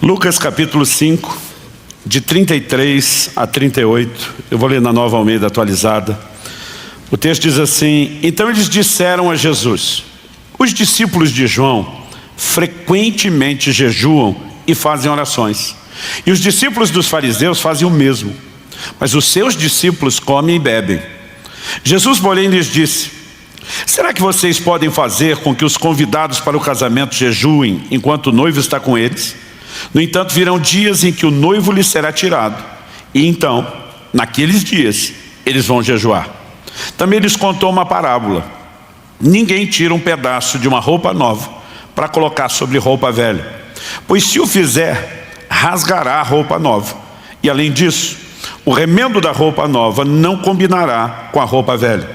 Lucas capítulo 5, de 33 a 38, eu vou ler na Nova Almeida atualizada. O texto diz assim: então eles disseram a Jesus: os discípulos de João frequentemente jejuam e fazem orações, e os discípulos dos fariseus fazem o mesmo, mas os seus discípulos comem e bebem. Jesus, porém, lhes disse: será que vocês podem fazer com que os convidados para o casamento jejuem enquanto o noivo está com eles? No entanto, virão dias em que o noivo lhes será tirado, e então, naqueles dias, eles vão jejuar. Também lhes contou uma parábola: ninguém tira um pedaço de uma roupa nova para colocar sobre roupa velha, pois se o fizer, rasgará a roupa nova, e além disso, o remendo da roupa nova não combinará com a roupa velha.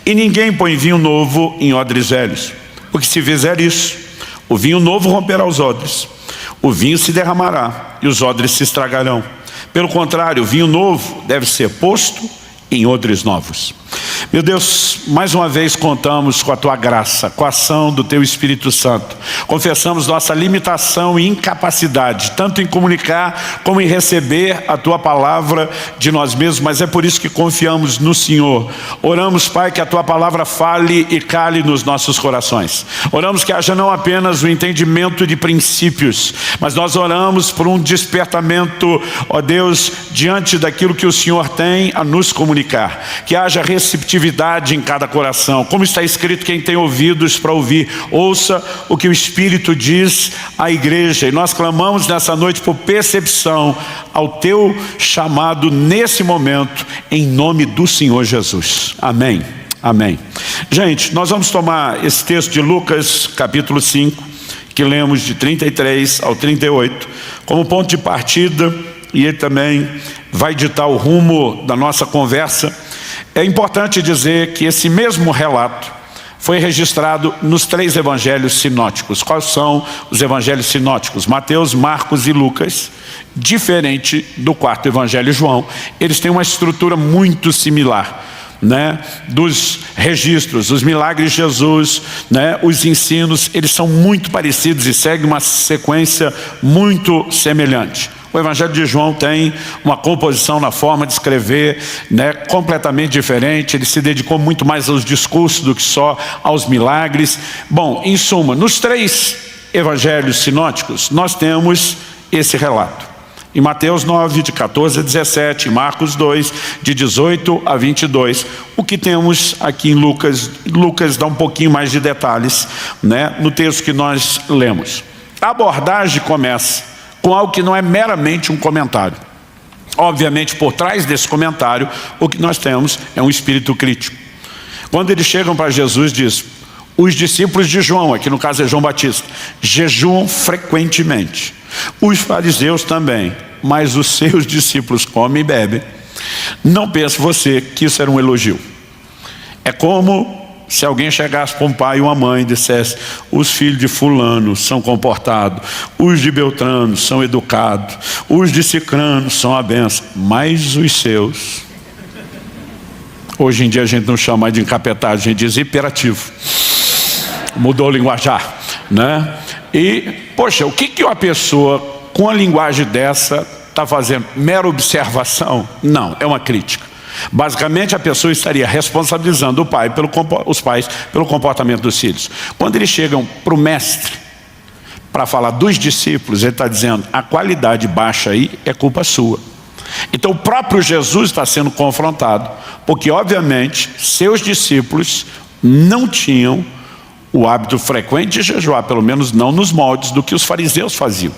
E ninguém põe vinho novo em odres velhos, porque se fizer isso, o vinho novo romperá os odres, o vinho se derramará e os odres se estragarão. Pelo contrário, o vinho novo deve ser posto em odres novos. Meu Deus, mais uma vez contamos com a Tua graça, com a ação do Teu Espírito Santo. Confessamos nossa limitação e incapacidade, tanto em comunicar como em receber a Tua palavra de nós mesmos, mas é por isso que confiamos no Senhor. Oramos, Pai, que a Tua palavra fale e cale nos nossos corações. Oramos que haja não apenas o entendimento de princípios, mas nós oramos por um despertamento, ó Deus, diante daquilo que o Senhor tem a nos comunicar. Que haja receptividade em cada coração. Como está escrito, quem tem ouvidos para ouvir, ouça o que o Espírito diz à igreja. E nós clamamos nessa noite por percepção ao Teu chamado nesse momento, em nome do Senhor Jesus. Amém. Amém. Gente, nós vamos tomar esse texto de Lucas capítulo 5, que lemos de 33 ao 38, como ponto de partida, e ele também vai ditar o rumo da nossa conversa. É importante dizer que esse mesmo relato foi registrado nos 3 evangelhos sinóticos. Quais são os evangelhos sinóticos? Mateus, Marcos e Lucas. Diferente do 4º evangelho, João, eles têm uma estrutura muito similar, né? Dos registros, os milagres de Jesus, né? Os ensinos, eles são muito parecidos e seguem uma sequência muito semelhante. O Evangelho de João tem uma composição na forma de escrever, né, completamente diferente. Ele se dedicou muito mais aos discursos do que só aos milagres. Bom, em suma, nos 3 evangelhos sinóticos, nós temos esse relato. Em Mateus 9, de 14 a 17, em Marcos 2, de 18 a 22. O que temos aqui em Lucas, Lucas dá um pouquinho mais de detalhes, né, no texto que nós lemos. A abordagem começa com algo que não é meramente um comentário. Obviamente, por trás desse comentário, o que nós temos é um espírito crítico. Quando eles chegam para Jesus, diz: os discípulos de João, aqui no caso é João Batista, jejuam frequentemente. Os fariseus também, mas os seus discípulos comem e bebem. Não pense você que isso era um elogio. É como se alguém chegasse para um pai e uma mãe e dissesse: os filhos de fulano são comportados, os de Beltrano são educados, os de Cicrano são a benção, mas os seus... Hoje em dia a gente não chama mais de encapetado, a gente diz hiperativo. Mudou o linguajar, né? E, poxa, o que uma pessoa com a linguagem dessa está fazendo? Mera observação? Não, é uma crítica. Basicamente, a pessoa estaria responsabilizando os pais pelo comportamento dos filhos. Quando eles chegam para o mestre para falar dos discípulos, ele está dizendo: a qualidade baixa aí é culpa sua. Então o próprio Jesus está sendo confrontado, porque obviamente seus discípulos não tinham o hábito frequente de jejuar, pelo menos não nos moldes do que os fariseus faziam.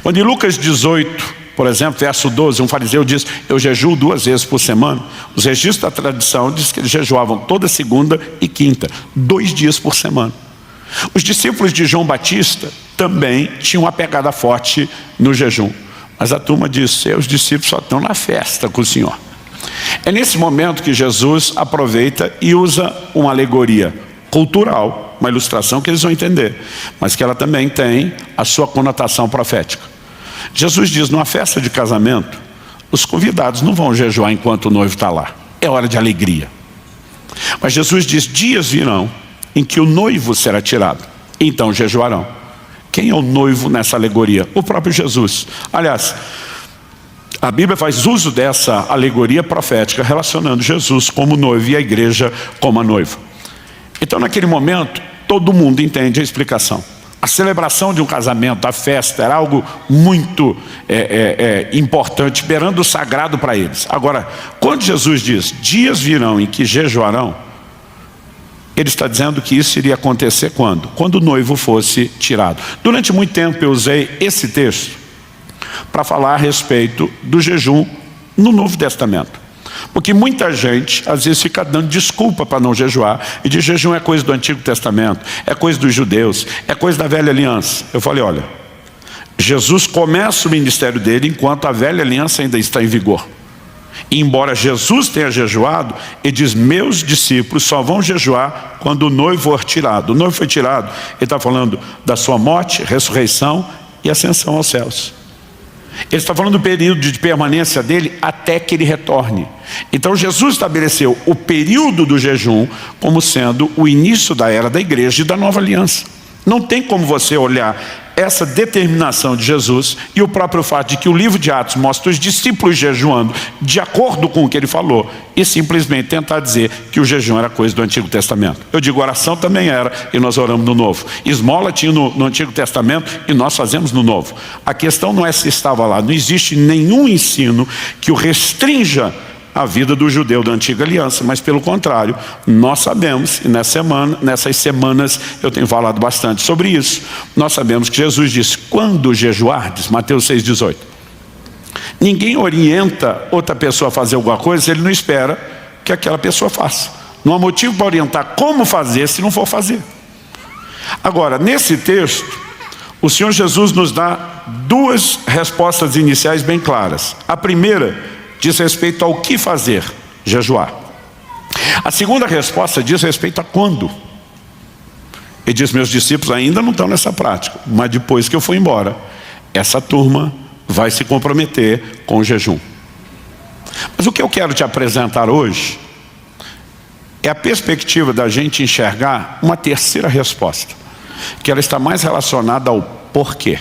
Quando em Lucas 18, por exemplo, verso 12, um fariseu diz: eu jejuo 2 vezes por semana. Os registros da tradição dizem que eles jejuavam toda segunda e quinta, 2 dias por semana. Os discípulos de João Batista também tinham uma pegada forte no jejum. Mas a turma diz: seus discípulos só estão na festa com o Senhor. É nesse momento que Jesus aproveita e usa uma alegoria cultural, uma ilustração que eles vão entender, mas que ela também tem a sua conotação profética. Jesus diz: numa festa de casamento, os convidados não vão jejuar enquanto o noivo está lá. É hora de alegria. Mas Jesus diz: dias virão em que o noivo será tirado, então jejuarão. Quem é o noivo nessa alegoria? O próprio Jesus. Aliás, a Bíblia faz uso dessa alegoria profética relacionando Jesus como noivo e a igreja como a noiva. Então, naquele momento, todo mundo entende a explicação. A celebração de um casamento, a festa, era algo muito importante, beirando o sagrado para eles. Agora, quando Jesus diz, dias virão em que jejuarão, ele está dizendo que isso iria acontecer quando? Quando o noivo fosse tirado. Durante muito tempo eu usei esse texto para falar a respeito do jejum no Novo Testamento. Porque muita gente às vezes fica dando desculpa para não jejuar, e diz jejum é coisa do Antigo Testamento, é coisa dos judeus, é coisa da velha aliança. Eu falei, olha, Jesus começa o ministério dele enquanto a velha aliança ainda está em vigor. E embora Jesus tenha jejuado, ele diz, meus discípulos só vão jejuar quando o noivo for tirado. O noivo foi tirado, ele está falando da sua morte, ressurreição e ascensão aos céus. Ele está falando do período de permanência dele até que ele retorne. Então Jesus estabeleceu o período do jejum como sendo o início da era da igreja e da nova aliança. Não tem como você olhar essa determinação de Jesus e o próprio fato de que o livro de Atos mostra os discípulos jejuando de acordo com o que ele falou e simplesmente tentar dizer que o jejum era coisa do Antigo Testamento. Eu digo, oração também era e nós oramos no Novo. Esmola tinha no Antigo Testamento e nós fazemos no Novo. A questão não é se estava lá. Não existe nenhum ensino que o restrinja a vida do judeu da antiga aliança, mas pelo contrário, nós sabemos, e nessas semanas eu tenho falado bastante sobre isso, nós sabemos que Jesus disse, quando jejuardes, Mateus 6,18, ninguém orienta outra pessoa a fazer alguma coisa se ele não espera que aquela pessoa faça. Não há motivo para orientar como fazer se não for fazer. Agora, nesse texto, o Senhor Jesus nos dá duas respostas iniciais bem claras. A primeira diz respeito ao que fazer, jejuar. A segunda resposta diz respeito a quando. Ele diz, meus discípulos ainda não estão nessa prática, mas depois que eu for embora, essa turma vai se comprometer com o jejum. Mas o que eu quero te apresentar hoje é a perspectiva da gente enxergar uma terceira resposta, que ela está mais relacionada ao porquê.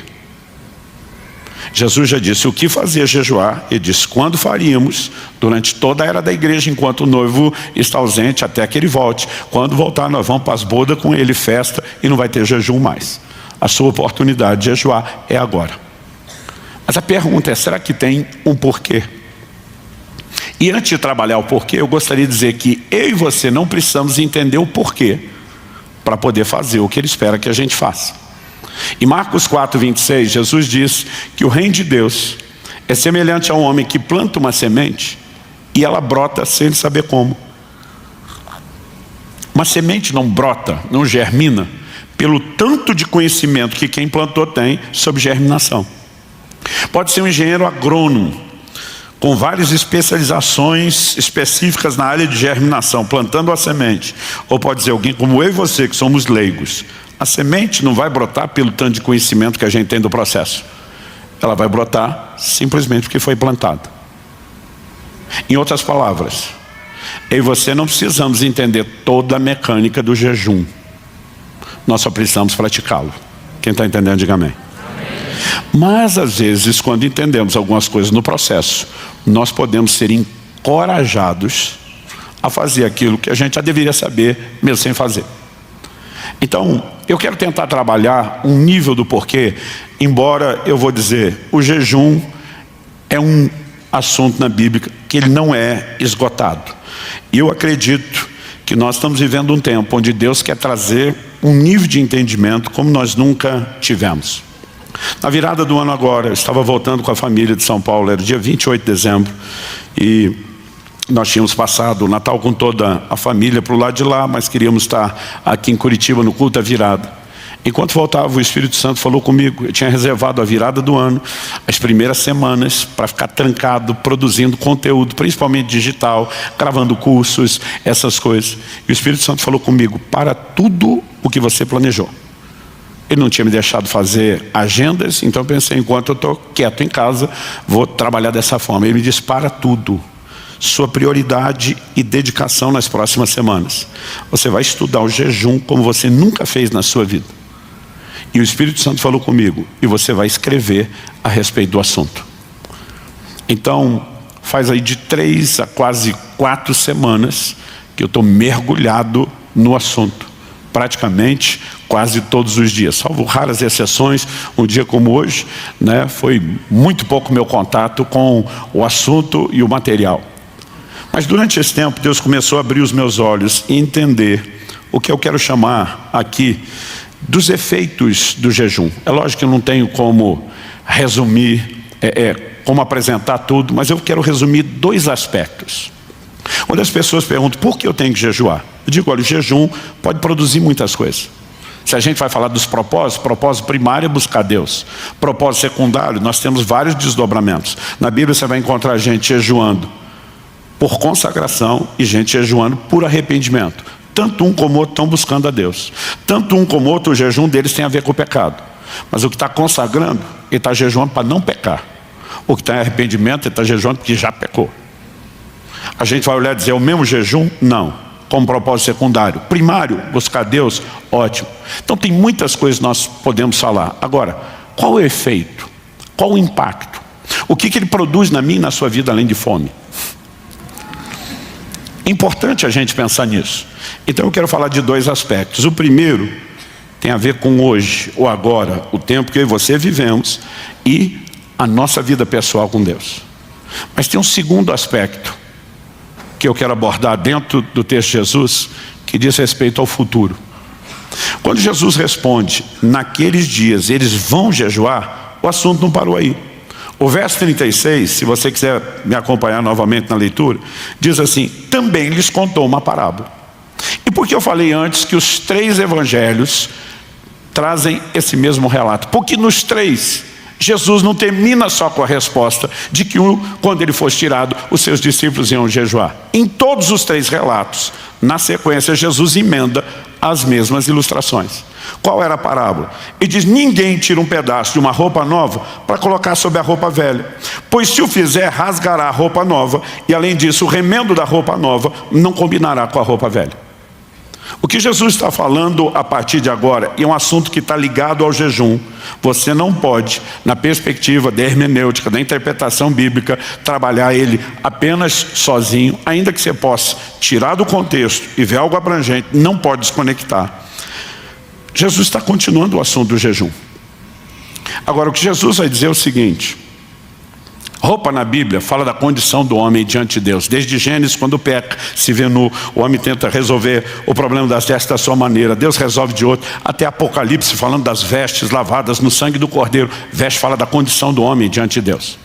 Jesus já disse o que fazer jejuar, ele disse quando faríamos, durante toda a era da igreja, enquanto o noivo está ausente, até que ele volte. Quando voltar, nós vamos para as bodas com ele, festa, e não vai ter jejum mais. A sua oportunidade de jejuar é agora. Mas a pergunta é, será que tem um porquê? E antes de trabalhar o porquê, eu gostaria de dizer que eu e você não precisamos entender o porquê para poder fazer o que ele espera que a gente faça. Em Marcos 4,26, Jesus diz que o reino de Deus é semelhante a um homem que planta uma semente e ela brota sem ele saber como. Uma semente não brota, não germina, pelo tanto de conhecimento que quem plantou tem sobre germinação. Pode ser um engenheiro agrônomo, com várias especializações específicas na área de germinação, plantando a semente. Ou pode ser alguém como eu e você, que somos leigos. A semente não vai brotar pelo tanto de conhecimento que a gente tem do processo. Ela vai brotar simplesmente porque foi plantada. Em outras palavras, eu e você não precisamos entender toda a mecânica do jejum. Nós só precisamos praticá-lo. Quem está entendendo, diga amém. Mas às vezes, quando entendemos algumas coisas no processo, nós podemos ser encorajados a fazer aquilo que a gente já deveria saber, mesmo sem fazer. Então, eu quero tentar trabalhar um nível do porquê, embora eu vou dizer, o jejum é um assunto na Bíblia que ele não é esgotado. E eu acredito que nós estamos vivendo um tempo onde Deus quer trazer um nível de entendimento como nós nunca tivemos. Na virada do ano agora, eu estava voltando com a família de São Paulo, era dia 28 de dezembro, e nós tínhamos passado o Natal com toda a família para o lado de lá, mas queríamos estar aqui em Curitiba no culto da virada. Enquanto voltava, o Espírito Santo falou comigo. Eu tinha reservado a virada do ano, as primeiras semanas, para ficar trancado, produzindo conteúdo, principalmente digital, gravando cursos, essas coisas. E o Espírito Santo falou comigo, para tudo o que você planejou. Ele não tinha me deixado fazer agendas, então eu pensei, enquanto eu estou quieto em casa, vou trabalhar dessa forma. Ele me disse, para tudo. Sua prioridade e dedicação nas próximas semanas. Você vai estudar o jejum como você nunca fez na sua vida. E o Espírito Santo falou comigo, e você vai escrever a respeito do assunto. Então, faz aí de 3 a quase 4 semanas que eu estou mergulhado no assunto. Praticamente quase todos os dias, salvo raras exceções. Um dia como hoje, né, foi muito pouco meu contato com o assunto e o material. Mas durante esse tempo, Deus começou a abrir os meus olhos e entender o que eu quero chamar aqui dos efeitos do jejum. É lógico que eu não tenho como resumir, como apresentar tudo, mas eu quero resumir 2 aspectos. Quando as pessoas perguntam por que eu tenho que jejuar, eu digo, olha, o jejum pode produzir muitas coisas. Se a gente vai falar dos propósitos, propósito primário é buscar Deus. Propósito secundário, nós temos vários desdobramentos. Na Bíblia você vai encontrar gente jejuando por consagração e gente jejuando por arrependimento. Tanto um como o outro estão buscando a Deus. Tanto um como o outro, o jejum deles tem a ver com o pecado. Mas o que está consagrando, ele está jejuando para não pecar. O que está em arrependimento, ele está jejuando porque já pecou. A gente vai olhar e dizer, é o mesmo jejum? Não. Como propósito secundário. Primário, buscar Deus, ótimo. Então tem muitas coisas que nós podemos falar. Agora, qual o efeito? Qual o impacto? O que ele produz na minha e na sua vida além de fome? É importante a gente pensar nisso. Então eu quero falar de 2 aspectos. O primeiro tem a ver com hoje, ou agora, o tempo que eu e você vivemos e a nossa vida pessoal com Deus. Mas tem um segundo aspecto que eu quero abordar dentro do texto de Jesus, que diz respeito ao futuro. Quando Jesus responde, naqueles dias eles vão jejuar, o assunto não parou aí. O verso 36, se você quiser me acompanhar novamente na leitura, diz assim, também lhes contou uma parábola. E por que eu falei antes que os 3 evangelhos trazem esse mesmo relato? Porque nos 3, Jesus não termina só com a resposta de que quando ele fosse tirado, os seus discípulos iam jejuar. Em todos os 3 relatos, na sequência, Jesus emenda as mesmas ilustrações. Qual era a parábola? Ele diz, ninguém tira um pedaço de uma roupa nova para colocar sobre a roupa velha. Pois se o fizer, rasgará a roupa nova, e além disso, o remendo da roupa nova não combinará com a roupa velha. O que Jesus está falando a partir de agora é um assunto que está ligado ao jejum. Você não pode, na perspectiva da hermenêutica, da interpretação bíblica, trabalhar ele apenas sozinho, ainda que você possa tirar do contexto e ver algo abrangente, não pode desconectar. Jesus está continuando o assunto do jejum. Agora, o que Jesus vai dizer é o seguinte, roupa na Bíblia fala da condição do homem diante de Deus. Desde Gênesis, quando peca, se vê nu, o homem tenta resolver o problema das vestes da sua maneira, Deus resolve de outro, até Apocalipse falando das vestes lavadas no sangue do Cordeiro. Veste fala da condição do homem diante de Deus.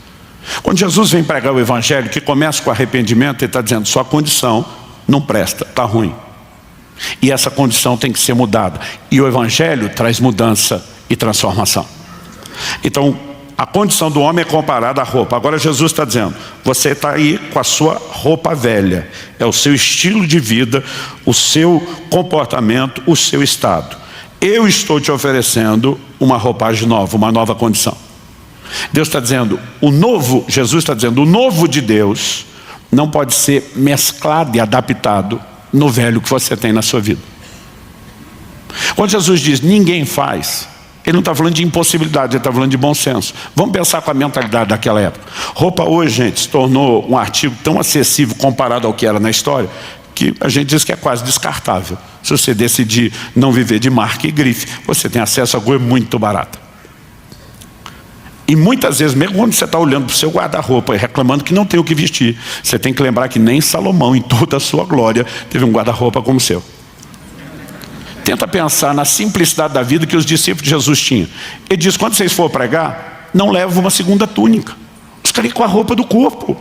Quando Jesus vem pregar o Evangelho, que começa com arrependimento, ele está dizendo, sua condição não presta, está ruim. E essa condição tem que ser mudada. E o Evangelho traz mudança e transformação. Então, a condição do homem é comparada à roupa. Agora Jesus está dizendo, você está aí com a sua roupa velha. É o seu estilo de vida, o seu comportamento, o seu estado. Eu estou te oferecendo uma roupagem nova, uma nova condição. Deus está dizendo, Jesus está dizendo, o novo de Deus não pode ser mesclado e adaptado no velho que você tem na sua vida. Quando Jesus diz, ninguém faz, ele não está falando de impossibilidade, ele está falando de bom senso. Vamos pensar com a mentalidade daquela época. Roupa hoje, gente, se tornou um artigo tão acessível comparado ao que era na história, que a gente diz que é quase descartável. Se você decidir não viver de marca e grife, você tem acesso a coisa muito barata. E muitas vezes, mesmo quando você está olhando para o seu guarda-roupa e reclamando que não tem o que vestir, você tem que lembrar que nem Salomão, em toda a sua glória, teve um guarda-roupa como o seu. Tenta pensar na simplicidade da vida que os discípulos de Jesus tinham. Ele diz, quando vocês for pregar, não leva uma segunda túnica. Ficarem com a roupa do corpo.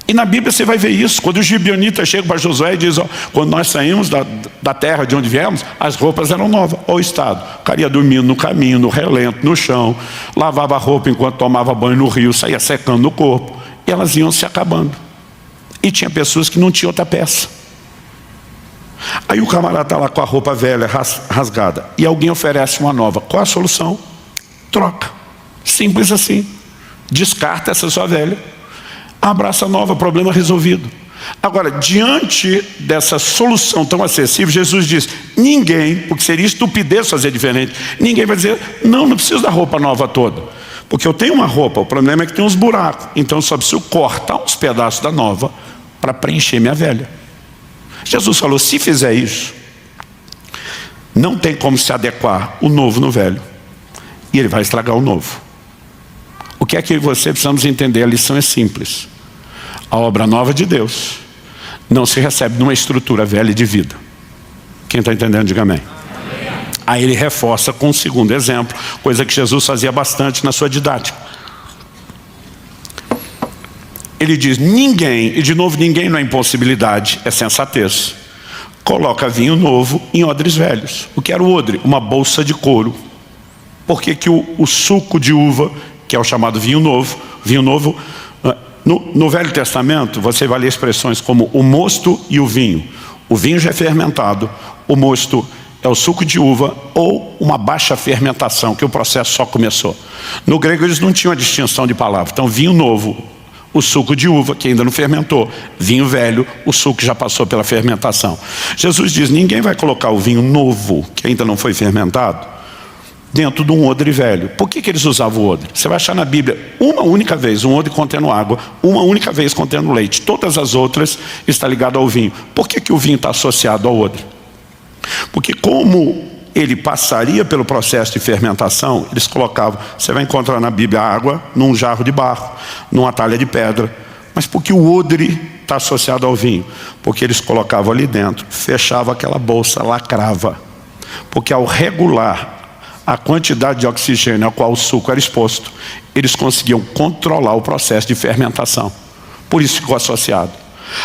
E na Bíblia você vai ver isso. Quando os gibeonitas chegam para Josué e dizem, quando nós saímos da terra de onde viemos, as roupas eram novas. Olha o estado. O cara ia dormindo no caminho, no relento, no chão, lavava a roupa enquanto tomava banho no rio, saía secando no corpo. E elas iam se acabando. E tinha pessoas que não tinham outra peça. Aí o camarada está lá com a roupa velha, rasgada, e alguém oferece uma nova. Qual a solução? Troca. Simples assim. Descarta essa sua velha, abraça a nova, problema resolvido. Agora, diante dessa solução tão acessível, Jesus diz, ninguém, porque seria estupidez fazer diferente, ninguém vai dizer, não preciso da roupa nova toda, porque eu tenho uma roupa, o problema é que tem uns buracos, então eu só preciso cortar uns pedaços da nova para preencher minha velha. Jesus falou, se fizer isso, não tem como se adequar o novo no velho, e ele vai estragar o novo. O que é que você precisamos entender? A lição é simples. A obra nova de Deus não se recebe numa estrutura velha de vida. Quem está entendendo, diga amém. Aí ele reforça com um segundo exemplo, coisa que Jesus fazia bastante na sua didática. Ele diz, ninguém, e de novo ninguém não é impossibilidade, é sensatez, coloca vinho novo em odres velhos. O que era o odre? Uma bolsa de couro. Por que que o suco de uva, que é o chamado vinho novo, no Velho Testamento, você vai ler expressões como o mosto e o vinho. O vinho já é fermentado, o mosto é o suco de uva ou uma baixa fermentação, que o processo só começou. No grego eles não tinham a distinção de palavra. Então vinho novo, o suco de uva, que ainda não fermentou. Vinho velho, o suco que já passou pela fermentação. Jesus diz, ninguém vai colocar o vinho novo, que ainda não foi fermentado, dentro de um odre velho. Por que eles usavam o odre? Você vai achar na Bíblia uma única vez um odre contendo água, uma única vez contendo leite. Todas as outras estão ligadas ao vinho. Por que o vinho está associado ao odre? Porque como ele passaria pelo processo de fermentação, eles colocavam, você vai encontrar na Bíblia água num jarro de barro, numa talha de pedra. Mas por que o odre está associado ao vinho? Porque eles colocavam ali dentro, fechavam aquela bolsa, lacrava. Porque ao regular a quantidade de oxigênio a qual o suco era exposto, eles conseguiam controlar o processo de fermentação. Por isso ficou associado.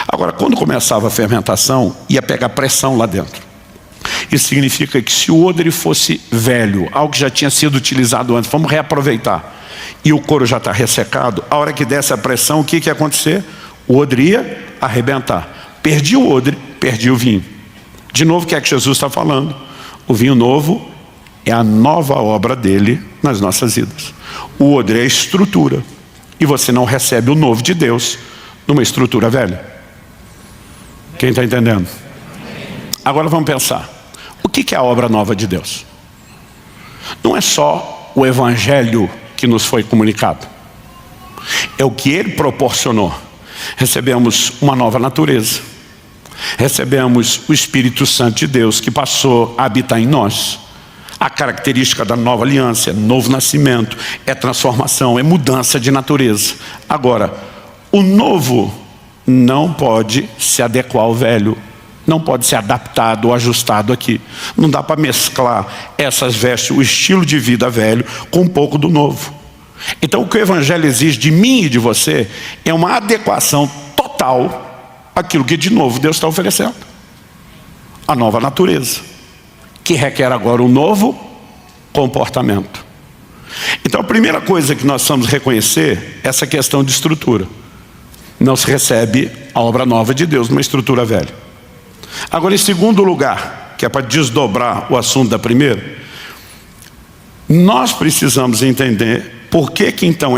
Agora, quando começava a fermentação, ia pegar pressão lá dentro. Isso significa que se o odre fosse velho, algo que já tinha sido utilizado antes, vamos reaproveitar, e o couro já está ressecado, a hora que desse a pressão, o que ia acontecer? O odre ia arrebentar. Perdi o odre, perdi o vinho. De novo, o que é que Jesus está falando? O vinho novo é a nova obra dele nas nossas vidas. O odre é a estrutura. E você não recebe o novo de Deus numa estrutura velha. Quem está entendendo? Agora vamos pensar. O que é a obra nova de Deus? Não é só o evangelho que nos foi comunicado. É o que ele proporcionou. Recebemos uma nova natureza. Recebemos o Espírito Santo de Deus que passou a habitar em nós. A característica da nova aliança é novo nascimento, é transformação, é mudança de natureza. Agora, o novo não pode se adequar ao velho, não pode ser adaptado ou ajustado aqui. Não dá para mesclar essas vestes, o estilo de vida velho, com um pouco do novo. Então o que o evangelho exige de mim e de você é uma adequação total àquilo que de novo Deus está oferecendo. A nova natureza, que requer agora um novo comportamento. Então a primeira coisa que nós precisamos reconhecer é essa questão de estrutura. Não se recebe a obra nova de Deus numa estrutura velha. Agora, em segundo lugar, que é para desdobrar o assunto da primeira, nós precisamos entender por que então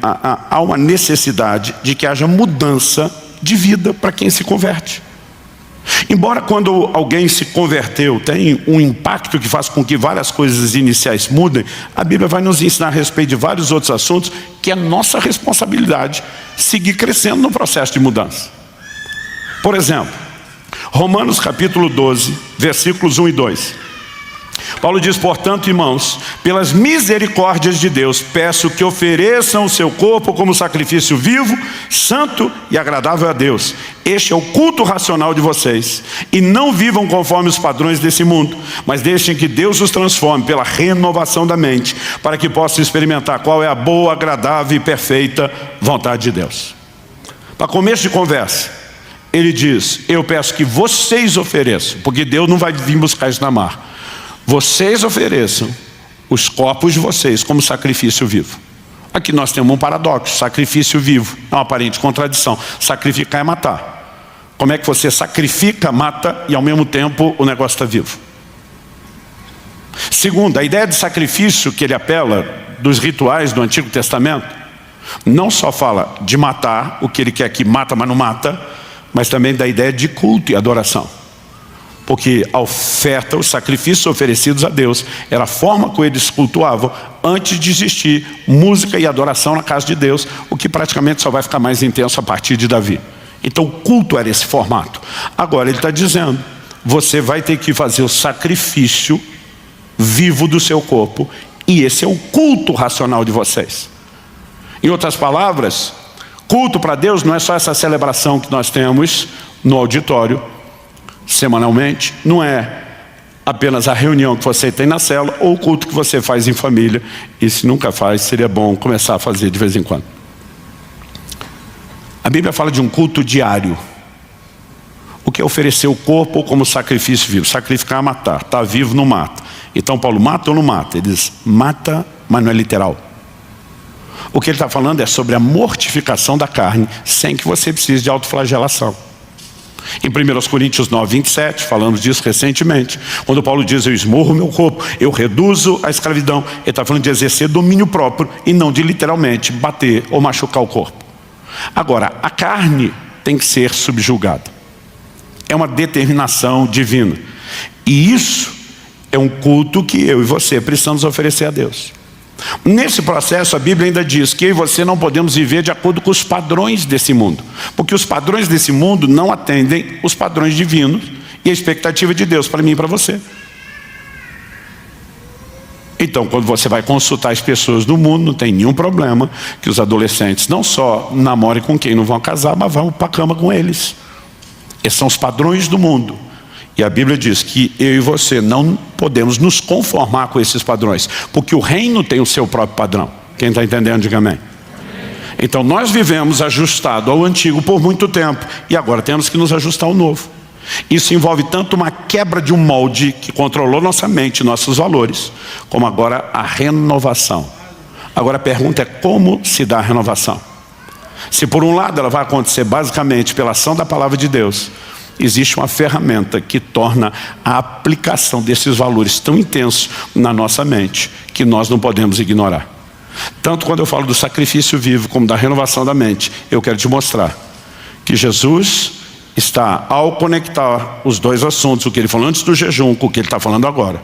há uma necessidade de que haja mudança de vida para quem se converte. Embora quando alguém se converteu tem um impacto que faz com que várias coisas iniciais mudem, a Bíblia vai nos ensinar a respeito de vários outros assuntos que é nossa responsabilidade seguir crescendo no processo de mudança. Por exemplo, Romanos capítulo 12, versículos 1 e 2. Paulo diz, portanto, irmãos, pelas misericórdias de Deus, peço que ofereçam o seu corpo como sacrifício vivo, santo e agradável a Deus. Este é o culto racional de vocês. E não vivam conforme os padrões desse mundo, mas deixem que Deus os transforme pela renovação da mente, para que possam experimentar qual é a boa, agradável e perfeita vontade de Deus. Para começo de conversa, ele diz, eu peço que vocês ofereçam, porque Deus não vai vir buscar isso na mar. Vocês ofereçam os corpos de vocês como sacrifício vivo. Aqui nós temos um paradoxo, sacrifício vivo, é uma aparente contradição. Sacrificar é matar. Como é que você sacrifica, mata e ao mesmo tempo o negócio está vivo? Segundo, a ideia de sacrifício que ele apela dos rituais do Antigo Testamento, não só fala de matar, o que ele quer que mata, mas não mata, mas também da ideia de culto e adoração. Porque a oferta, os sacrifícios oferecidos a Deus, era a forma como eles cultuavam antes de existir música e adoração na casa de Deus, o que praticamente só vai ficar mais intenso a partir de Davi. Então o culto era esse formato. Agora ele está dizendo, você vai ter que fazer o sacrifício vivo do seu corpo, e esse é o culto racional de vocês. Em outras palavras, culto para Deus não é só essa celebração que nós temos no auditório, semanalmente, não é apenas a reunião que você tem na célula ou o culto que você faz em família. E se nunca faz, seria bom começar a fazer de vez em quando. A Bíblia fala de um culto diário. O que é oferecer o corpo como sacrifício vivo? Sacrificar é matar, está vivo não mata. Então Paulo mata ou não mata? Ele diz, mata, mas não é literal. O que ele está falando é sobre a mortificação da carne, sem que você precise de autoflagelação. Em 1 Coríntios 9, 27, falamos disso recentemente, quando Paulo diz, eu esmurro meu corpo, eu reduzo a escravidão, ele está falando de exercer domínio próprio e não de literalmente bater ou machucar o corpo. Agora, a carne tem que ser subjugada. É uma determinação divina. E isso é um culto que eu e você precisamos oferecer a Deus. Nesse processo, a Bíblia ainda diz que eu e você não podemos viver de acordo com os padrões desse mundo. Porque os padrões desse mundo não atendem os padrões divinos e a expectativa de Deus para mim e para você. Então, quando você vai consultar as pessoas do mundo, não tem nenhum problema que os adolescentes não só namorem com quem não vão casar, mas vão para a cama com eles. Esses são os padrões do mundo. E a Bíblia diz que eu e você não podemos nos conformar com esses padrões, porque o reino tem o seu próprio padrão. Quem está entendendo, diga amém. Então nós vivemos ajustado ao antigo por muito tempo, e agora temos que nos ajustar ao novo. Isso envolve tanto uma quebra de um molde que controlou nossa mente, nossos valores, como agora a renovação. Agora a pergunta é como se dá a renovação? Se por um lado ela vai acontecer basicamente pela ação da palavra de Deus, existe uma ferramenta que torna a aplicação desses valores tão intensos na nossa mente, que nós não podemos ignorar. Tanto quando eu falo do sacrifício vivo, como da renovação da mente, eu quero te mostrar que Jesus está, ao conectar os dois assuntos, o que ele falou antes do jejum com o que ele está falando agora,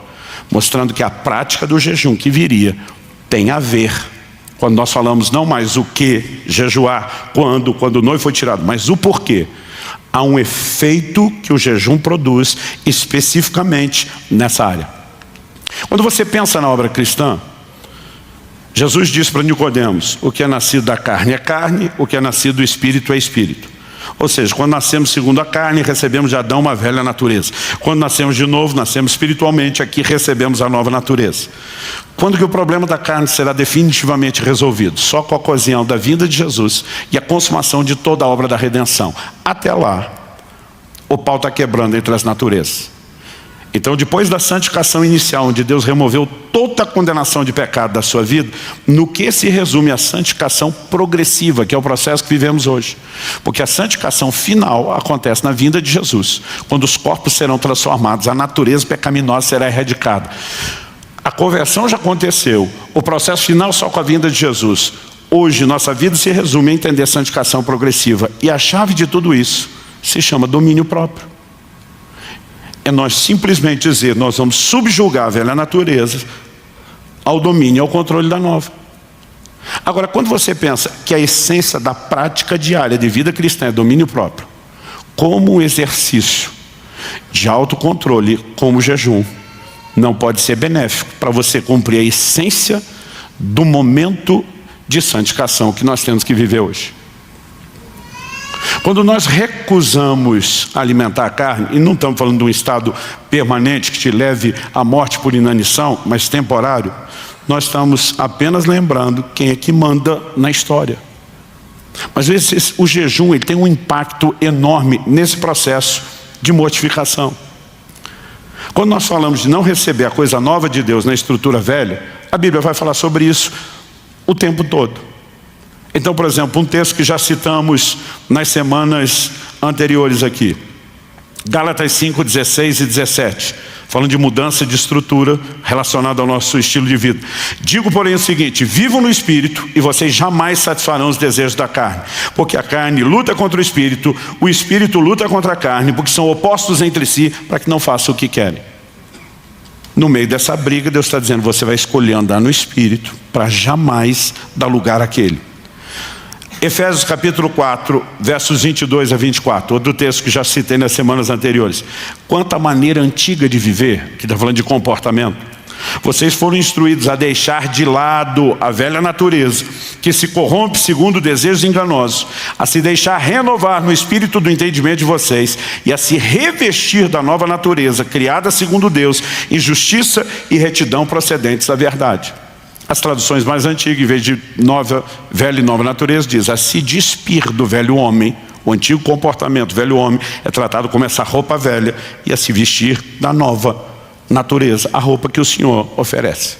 mostrando que a prática do jejum que viria tem a ver, quando nós falamos não mais o que jejuar, quando o noivo foi tirado, mas o porquê. Há um efeito que o jejum produz especificamente nessa área. Quando você pensa na obra cristã, Jesus disse para Nicodemos, o que é nascido da carne é carne, o que é nascido do espírito é espírito. Ou seja, quando nascemos segundo a carne, recebemos de Adão uma velha natureza. Quando nascemos de novo, nascemos espiritualmente, aqui recebemos a nova natureza. Quando que o problema da carne será definitivamente resolvido? Só com a ocasião da vinda de Jesus e a consumação de toda a obra da redenção. Até lá, o pau está quebrando entre as naturezas. Então, depois da santificação inicial, onde Deus removeu toda a condenação de pecado da sua vida, no que se resume a santificação progressiva, que é o processo que vivemos hoje. Porque a santificação final acontece na vinda de Jesus, quando os corpos serão transformados, a natureza pecaminosa será erradicada. A conversão já aconteceu, o processo final só com a vinda de Jesus. Hoje, nossa vida se resume a entender a santificação progressiva. E a chave de tudo isso se chama domínio próprio. É nós simplesmente dizer, nós vamos subjugar a velha natureza ao domínio e ao controle da nova. Agora, quando você pensa que a essência da prática diária de vida cristã é domínio próprio, como o exercício de autocontrole, como o jejum, não pode ser benéfico para você cumprir a essência do momento de santificação que nós temos que viver hoje. Quando nós recusamos alimentar a carne, e não estamos falando de um estado permanente que te leve à morte por inanição, mas temporário, nós estamos apenas lembrando quem é que manda na história. Mas o jejum ele tem um impacto enorme nesse processo de mortificação. Quando nós falamos de não receber a coisa nova de Deus na estrutura velha, a Bíblia vai falar sobre isso o tempo todo. Então, por exemplo, um texto que já citamos nas semanas anteriores aqui. Gálatas 5, 16 e 17, falando de mudança de estrutura relacionada ao nosso estilo de vida. Digo, porém, o seguinte: vivam no Espírito e vocês jamais satisfarão os desejos da carne. Porque a carne luta contra o Espírito luta contra a carne, porque são opostos entre si, para que não façam o que querem. No meio dessa briga, Deus está dizendo: você vai escolher andar no Espírito para jamais dar lugar àquele. Efésios capítulo 4, versos 22 a 24, outro texto que já citei nas semanas anteriores. Quanto à maneira antiga de viver, que está falando de comportamento, vocês foram instruídos a deixar de lado a velha natureza, que se corrompe segundo desejos enganosos, a se deixar renovar no espírito do entendimento de vocês e a se revestir da nova natureza, criada segundo Deus, em justiça e retidão procedentes da verdade. As traduções mais antigas, em vez de velha e nova natureza, diz: a se despir do velho homem. O antigo comportamento, velho homem, é tratado como essa roupa velha, e a se vestir da nova natureza, a roupa que o Senhor oferece.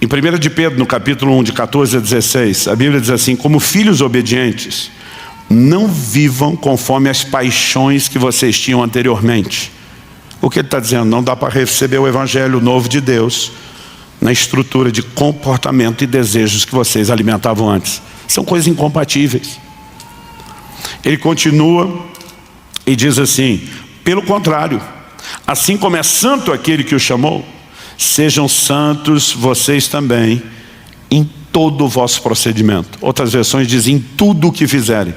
Em 1 de Pedro, no capítulo 1, de 14 a 16, a Bíblia diz assim: como filhos obedientes, não vivam conforme as paixões que vocês tinham anteriormente. O que ele está dizendo? Não dá para receber o Evangelho novo de Deus na estrutura de comportamento e desejos que vocês alimentavam antes. São coisas incompatíveis. Ele continua e diz assim: pelo contrário, assim como é santo aquele que o chamou, sejam santos vocês também em todo o vosso procedimento. Outras versões dizem: em tudo o que fizerem,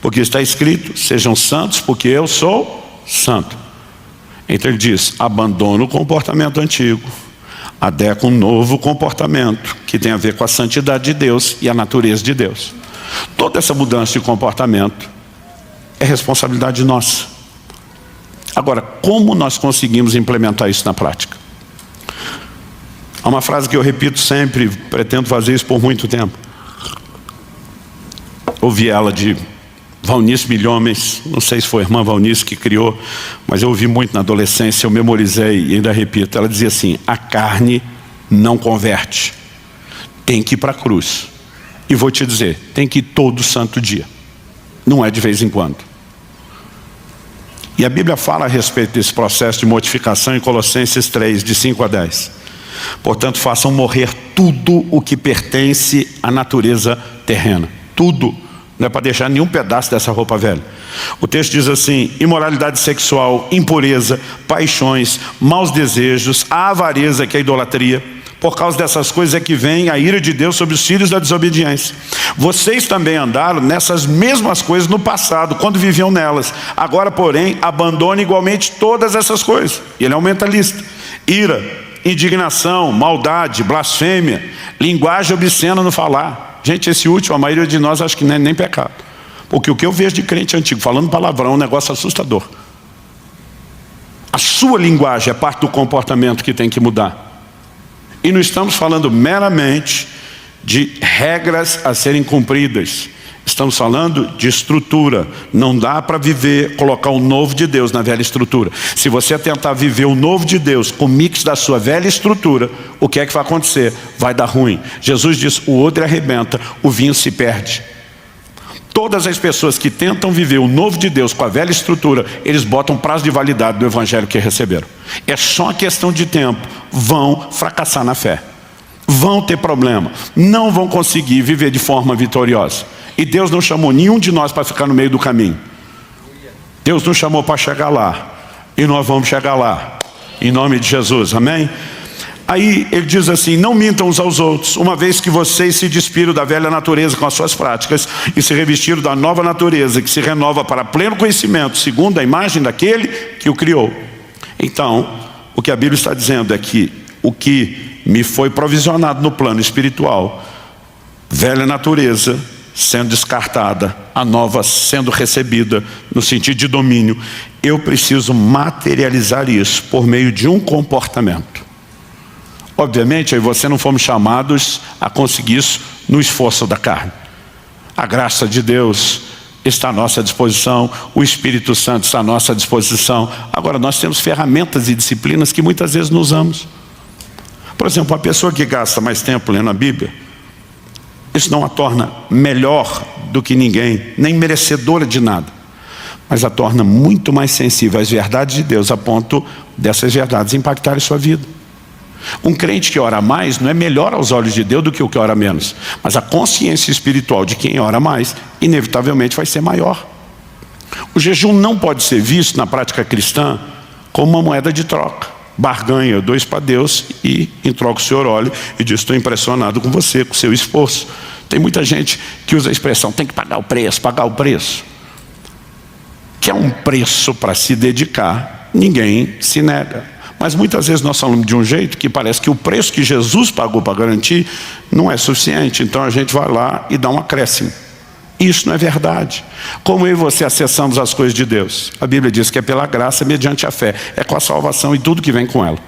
porque está escrito: sejam santos porque eu sou santo. Então ele diz: abandona o comportamento antigo, adequa um novo comportamento que tem a ver com a santidade de Deus e a natureza de Deus. Toda essa mudança de comportamento é responsabilidade nossa. Agora, como nós conseguimos implementar isso na prática? Há uma frase que eu repito sempre, pretendo fazer isso por muito tempo. Ouvi ela de Valnice Milhomens, não sei se foi a irmã Valnice que criou, mas eu ouvi muito na adolescência, eu memorizei e ainda repito. Ela dizia assim: a carne não converte, tem que ir para a cruz. E vou te dizer, tem que ir todo santo dia, não é de vez em quando. E a Bíblia fala a respeito desse processo de mortificação em Colossenses 3, de 5 a 10. Portanto, façam morrer tudo o que pertence à natureza terrena, tudo. Não é para deixar nenhum pedaço dessa roupa velha. O texto diz assim: imoralidade sexual, impureza, paixões, maus desejos, a avareza, que é a idolatria. Por causa dessas coisas é que vem a ira de Deus sobre os filhos da desobediência. Vocês também andaram nessas mesmas coisas no passado, quando viviam nelas. Agora, porém, abandone igualmente todas essas coisas. E ele aumenta a lista: ira, indignação, maldade, blasfêmia, linguagem obscena no falar. Gente, esse último, a maioria de nós acha que não é nem pecado. Porque o que eu vejo de crente antigo falando palavrão é um negócio assustador. A sua linguagem é parte do comportamento que tem que mudar. E não estamos falando meramente de regras a serem cumpridas. Estamos falando de estrutura. Não dá para viver, colocar o novo de Deus na velha estrutura. Se você tentar viver o novo de Deus com o mix da sua velha estrutura, o que é que vai acontecer? Vai dar ruim. Jesus diz: o odre arrebenta, o vinho se perde. Todas as pessoas que tentam viver o novo de Deus com a velha estrutura, eles botam prazo de validade do evangelho que receberam. É só uma questão de tempo. Vão fracassar na fé. Vão ter problema. Não vão conseguir viver de forma vitoriosa. E Deus não chamou nenhum de nós para ficar no meio do caminho. Deus nos chamou para chegar lá. E nós vamos chegar lá. Em nome de Jesus, amém? Aí ele diz assim: não mintam uns aos outros, uma vez que vocês se despiram da velha natureza com as suas práticas e se revestiram da nova natureza, que se renova para pleno conhecimento, segundo a imagem daquele que o criou. Então, o que a Bíblia está dizendo é que o que me foi provisionado no plano espiritual, velha natureza sendo descartada, a nova sendo recebida no sentido de domínio, eu preciso materializar isso por meio de um comportamento. Obviamente, aí você não fomos chamados a conseguir isso no esforço da carne. A graça de Deus está à nossa disposição, o Espírito Santo está à nossa disposição. Agora, nós temos ferramentas e disciplinas que muitas vezes não usamos. Por exemplo, uma pessoa que gasta mais tempo lendo a Bíblia, isso não a torna melhor do que ninguém, nem merecedora de nada, mas a torna muito mais sensível às verdades de Deus, a ponto dessas verdades impactarem sua vida. Um crente que ora mais não é melhor aos olhos de Deus do que o que ora menos, mas a consciência espiritual de quem ora mais, inevitavelmente vai ser maior. O jejum não pode ser visto na prática cristã como uma moeda de troca. Barganha, eu dou isso para Deus e em troca o Senhor olha e diz: estou impressionado com você, com o seu esforço. Tem muita gente que usa a expressão: tem que pagar o preço, pagar o preço. Que é um preço para se dedicar, ninguém se nega. Mas muitas vezes nós falamos de um jeito que parece que o preço que Jesus pagou para garantir não é suficiente. Então a gente vai lá e dá um acréscimo. Isso não é verdade. Como eu e você acessamos as coisas de Deus? A Bíblia diz que é pela graça, mediante a fé. É com a salvação e tudo que vem com ela.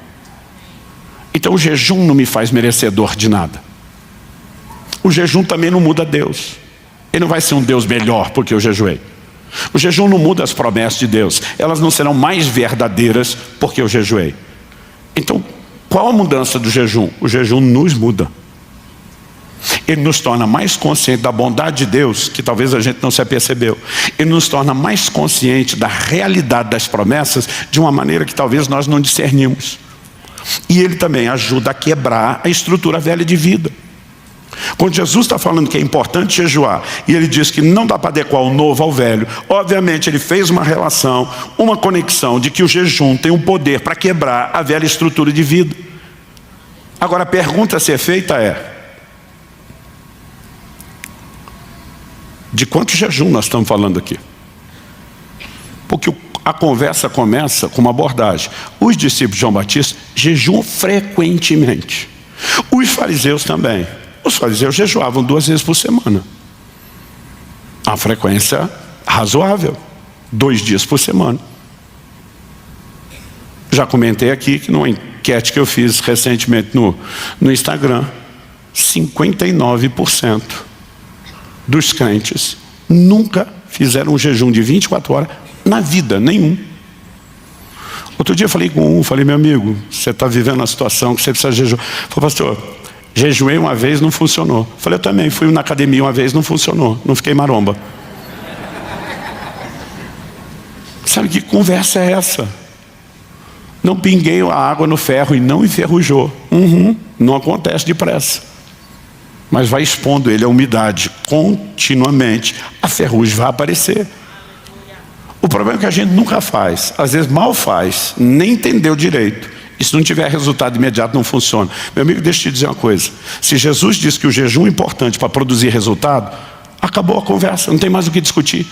Então o jejum não me faz merecedor de nada. O jejum também não muda Deus. Ele não vai ser um Deus melhor porque eu jejuei. O jejum não muda as promessas de Deus. Elas não serão mais verdadeiras porque eu jejuei. Então, qual a mudança do jejum? O jejum nos muda. Ele nos torna mais conscientes da bondade de Deus, que talvez a gente não se apercebeu. Ele nos torna mais conscientes da realidade das promessas de uma maneira que talvez nós não discernimos. E ele também ajuda a quebrar a estrutura velha de vida. Quando Jesus está falando que é importante jejuar, e ele diz que não dá para adequar o novo ao velho, obviamente ele fez uma relação, uma conexão de que o jejum tem um poder para quebrar a velha estrutura de vida. Agora a pergunta a ser feita é: de quanto jejum nós estamos falando aqui? Porque a conversa começa com uma abordagem. Os discípulos de João Batista jejuam frequentemente. Os fariseus também. Os fariseus jejuavam 2 vezes por semana. A frequência razoável. 2 dias por semana. Já comentei aqui que numa enquete que eu fiz recentemente no Instagram, 59% dos crentes nunca fizeram um jejum de 24 horas na vida, nenhum. Outro dia eu falei com falei: meu amigo, você está vivendo uma situação que você precisa jejuar. Falei: pastor, jejuei uma vez, não funcionou. Falei: eu também fui na academia uma vez, não funcionou, não fiquei maromba. Sabe que conversa é essa? Não pinguei a água no ferro e não enferrujou. Não acontece depressa. Mas vai expondo ele à umidade continuamente, a ferrugem vai aparecer. O problema é que a gente nunca faz, às vezes mal faz, nem entendeu direito. E se não tiver resultado imediato, não funciona. Meu amigo, deixa eu te dizer uma coisa: se Jesus disse que o jejum é importante para produzir resultado, acabou a conversa, não tem mais o que discutir.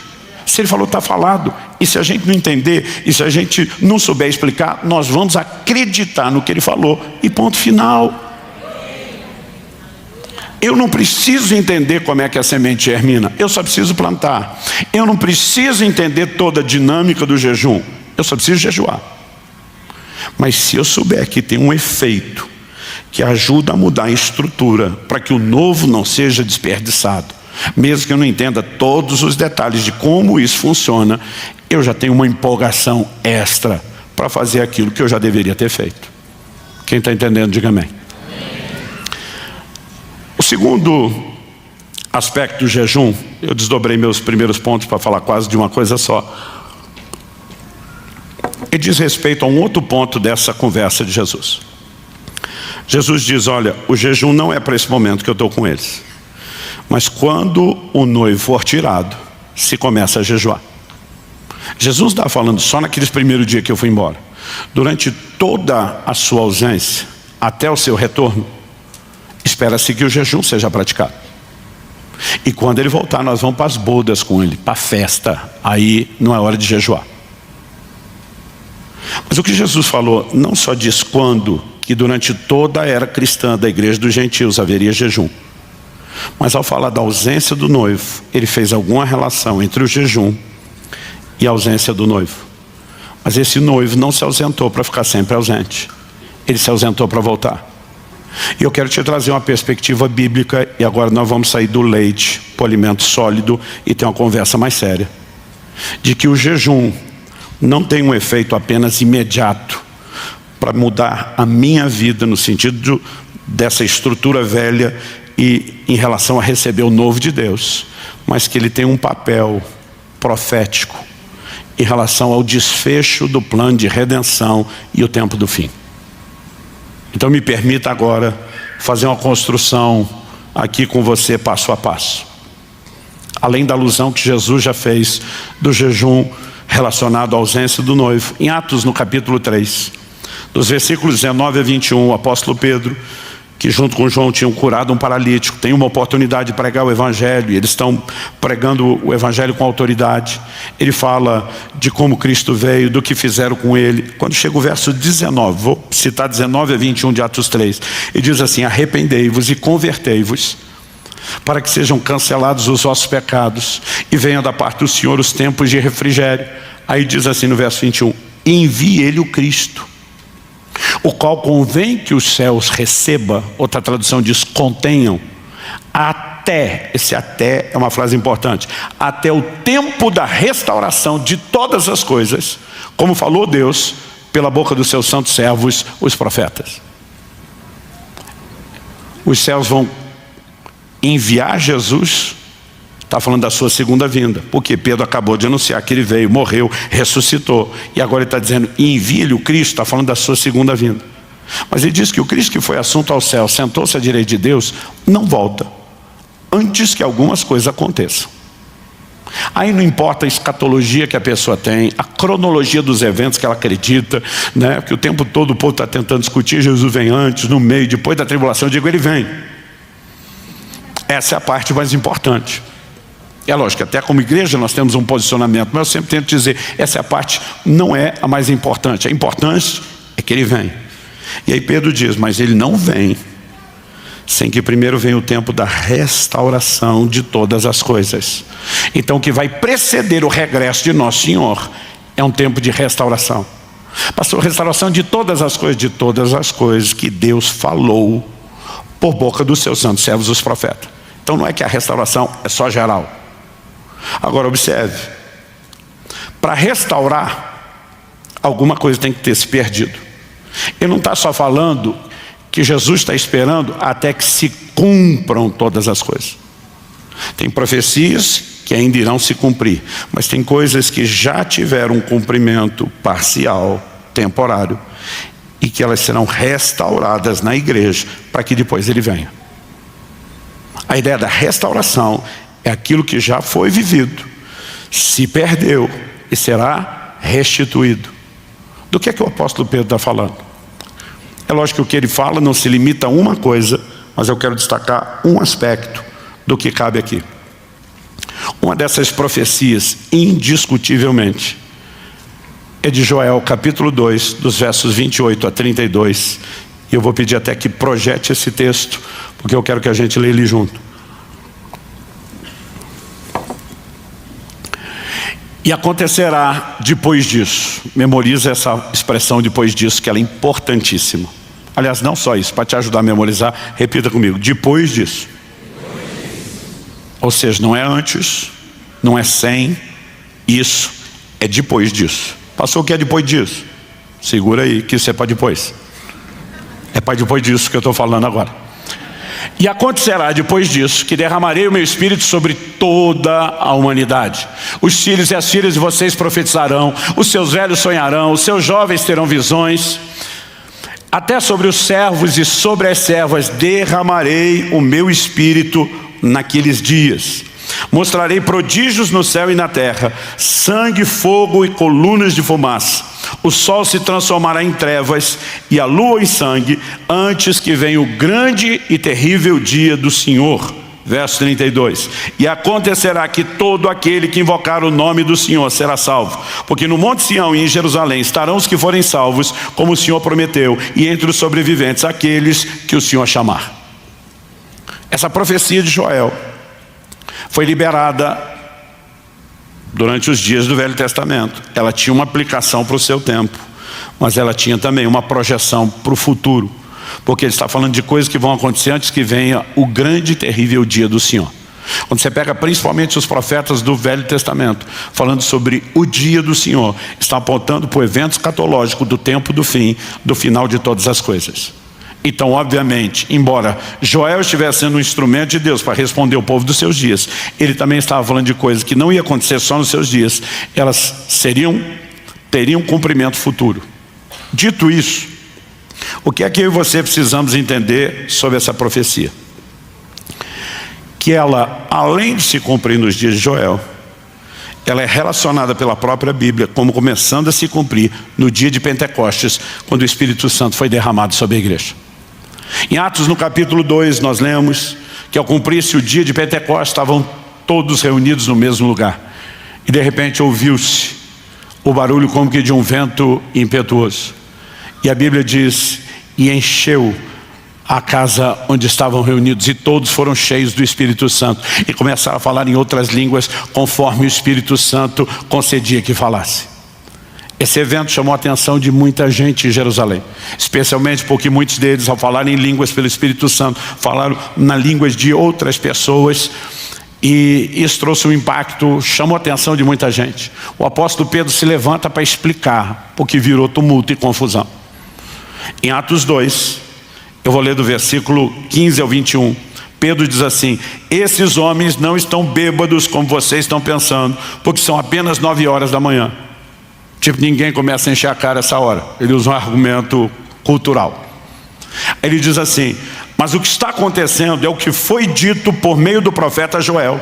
Se ele falou, está falado. E se a gente não entender, e se a gente não souber explicar, nós vamos acreditar no que ele falou e ponto final. Eu não preciso entender como é que a semente germina, eu só preciso plantar. Eu não preciso entender toda a dinâmica do jejum, eu só preciso jejuar. Mas se eu souber que tem um efeito que ajuda a mudar a estrutura para que o novo não seja desperdiçado, mesmo que eu não entenda todos os detalhes de como isso funciona, eu já tenho uma empolgação extra para fazer aquilo que eu já deveria ter feito. Quem está entendendo, diga amém. O segundo aspecto do jejum, eu desdobrei meus primeiros pontos para falar quase de uma coisa só. Ele diz respeito a um outro ponto dessa conversa de Jesus. Jesus diz: olha, o jejum não é para esse momento que eu estou com eles, mas quando o noivo for tirado, se começa a jejuar. Jesus não está falando só naqueles primeiros dias que eu fui embora. Durante toda a sua ausência, até o seu retorno, espera-se que o jejum seja praticado. E quando ele voltar, nós vamos para as bodas com ele, para a festa. Aí não é hora de jejuar. Mas o que Jesus falou não só diz quando, que durante toda a era cristã da igreja dos gentios haveria jejum. Mas ao falar da ausência do noivo, ele fez alguma relação entre o jejum e a ausência do noivo. Mas esse noivo não se ausentou para ficar sempre ausente. Ele se ausentou para voltar. E eu quero te trazer uma perspectiva bíblica, e agora nós vamos sair do leite para o alimento sólido e ter uma conversa mais séria. De que o jejum não tem um efeito apenas imediato para mudar a minha vida no sentido dessa estrutura velha e em relação a receber o novo de Deus, mas que ele tem um papel profético em relação ao desfecho do plano de redenção e o tempo do fim. Então me permita agora fazer uma construção aqui com você passo a passo. Além da alusão que Jesus já fez do jejum relacionado à ausência do noivo, em Atos no capítulo 3, dos versículos 19 a 21, o apóstolo Pedro, que junto com João tinham curado um paralítico, tem uma oportunidade de pregar o evangelho, e eles estão pregando o evangelho com autoridade. Ele fala de como Cristo veio, do que fizeram com ele. Quando chega o verso 19, vou citar 19 a 21 de Atos 3, ele diz assim: arrependei-vos e convertei-vos, para que sejam cancelados os vossos pecados, e venha da parte do Senhor os tempos de refrigério. Aí diz assim no verso 21, envie ele o Cristo, o qual convém que os céus receba, outra tradução diz contenham, até, esse até é uma frase importante, até o tempo da restauração de todas as coisas, como falou Deus pela boca dos seus santos servos, os profetas. Os céus vão enviar Jesus, está falando da sua segunda vinda, porque Pedro acabou de anunciar que ele veio, morreu, ressuscitou, e agora ele está dizendo, envie-lhe o Cristo, está falando da sua segunda vinda. Mas ele diz que o Cristo que foi assunto ao céu, sentou-se à direita de Deus, não volta, antes que algumas coisas aconteçam. Aí não importa a escatologia que a pessoa tem, a cronologia dos eventos que ela acredita, né? Porque o tempo todo o povo está tentando discutir, Jesus vem antes, no meio, depois da tribulação, eu digo, ele vem. Essa é a parte mais importante. É lógico, até como igreja nós temos um posicionamento, mas eu sempre tento dizer, essa é a parte, não é a mais importante. A importante é que ele vem. E aí Pedro diz, mas ele não vem sem que primeiro venha o tempo da restauração de todas as coisas. Então o que vai preceder o regresso de Nosso Senhor é um tempo de restauração. Pastor, restauração de todas as coisas que Deus falou por boca dos seus santos servos, os profetas. Então não é que a restauração é só geral. Agora observe, para restaurar, alguma coisa tem que ter se perdido. Ele não está só falando que Jesus está esperando até que se cumpram todas as coisas. Tem profecias que ainda irão se cumprir, mas tem coisas que já tiveram um cumprimento parcial, temporário, e que elas serão restauradas na igreja, para que depois ele venha. A ideia da restauração é aquilo que já foi vivido, se perdeu e será restituído. Do que é que o apóstolo Pedro está falando? É lógico que o que ele fala não se limita a uma coisa, mas eu quero destacar um aspecto do que cabe aqui. Uma dessas profecias, indiscutivelmente, é de Joel, capítulo 2, dos versos 28 a 32. E eu vou pedir até que projete esse texto, porque eu quero que a gente leia ele junto. E acontecerá depois disso, memoriza essa expressão depois disso, que ela é importantíssima. Aliás, não só isso, para te ajudar a memorizar, repita comigo, depois disso. Ou seja, não é antes, não é sem, isso é depois disso. Passou o que é depois disso? Segura aí, que isso é para depois. É para depois disso que eu estou falando agora. E acontecerá depois disso que derramarei o meu espírito sobre toda a humanidade. Os filhos e as filhas de vocês profetizarão, os seus velhos sonharão, os seus jovens terão visões. Até sobre os servos e sobre as servas derramarei o meu espírito naqueles dias. Mostrarei prodígios no céu e na terra, sangue, fogo e colunas de fumaça. O sol se transformará em trevas e a lua em sangue, antes que venha o grande e terrível dia do Senhor. Verso 32. E acontecerá que todo aquele que invocar o nome do Senhor será salvo. Porque no Monte Sião e em Jerusalém estarão os que forem salvos, como o Senhor prometeu, e entre os sobreviventes aqueles que o Senhor chamar. Essa profecia de Joel foi liberada durante os dias do Velho Testamento. Ela tinha uma aplicação para o seu tempo, mas ela tinha também uma projeção para o futuro, porque ele está falando de coisas que vão acontecer antes que venha o grande e terrível dia do Senhor. Quando você pega principalmente os profetas do Velho Testamento, falando sobre o dia do Senhor, está apontando para o evento escatológico do tempo do fim, do final de todas as coisas. Então, obviamente, embora Joel estivesse sendo um instrumento de Deus para responder ao povo dos seus dias, ele também estava falando de coisas que não ia acontecer só nos seus dias, elas teriam cumprimento futuro. Dito isso, o que é que eu e você precisamos entender sobre essa profecia? Que ela, além de se cumprir nos dias de Joel, ela é relacionada pela própria Bíblia como começando a se cumprir no dia de Pentecostes, quando o Espírito Santo foi derramado sobre a igreja. Em Atos, no capítulo 2, nós lemos que ao cumprir-se o dia de Pentecostes, estavam todos reunidos no mesmo lugar. E de repente ouviu-se o barulho como que de um vento impetuoso. E a Bíblia diz, e encheu a casa onde estavam reunidos, e todos foram cheios do Espírito Santo, e começaram a falar em outras línguas, conforme o Espírito Santo concedia que falasse. Esse evento chamou a atenção de muita gente em Jerusalém, especialmente porque muitos deles, ao falarem em línguas pelo Espírito Santo, falaram na línguas de outras pessoas, e isso trouxe um impacto, chamou a atenção de muita gente. O apóstolo Pedro se levanta para explicar, porque virou tumulto e confusão. Em Atos 2, eu vou ler do versículo 15 ao 21. Pedro diz assim: esses homens não estão bêbados como vocês estão pensando, porque são apenas 9 horas da manhã. Tipo, ninguém começa a encher a cara essa hora. Ele usa um argumento cultural. Ele diz assim: mas o que está acontecendo é o que foi dito por meio do profeta Joel.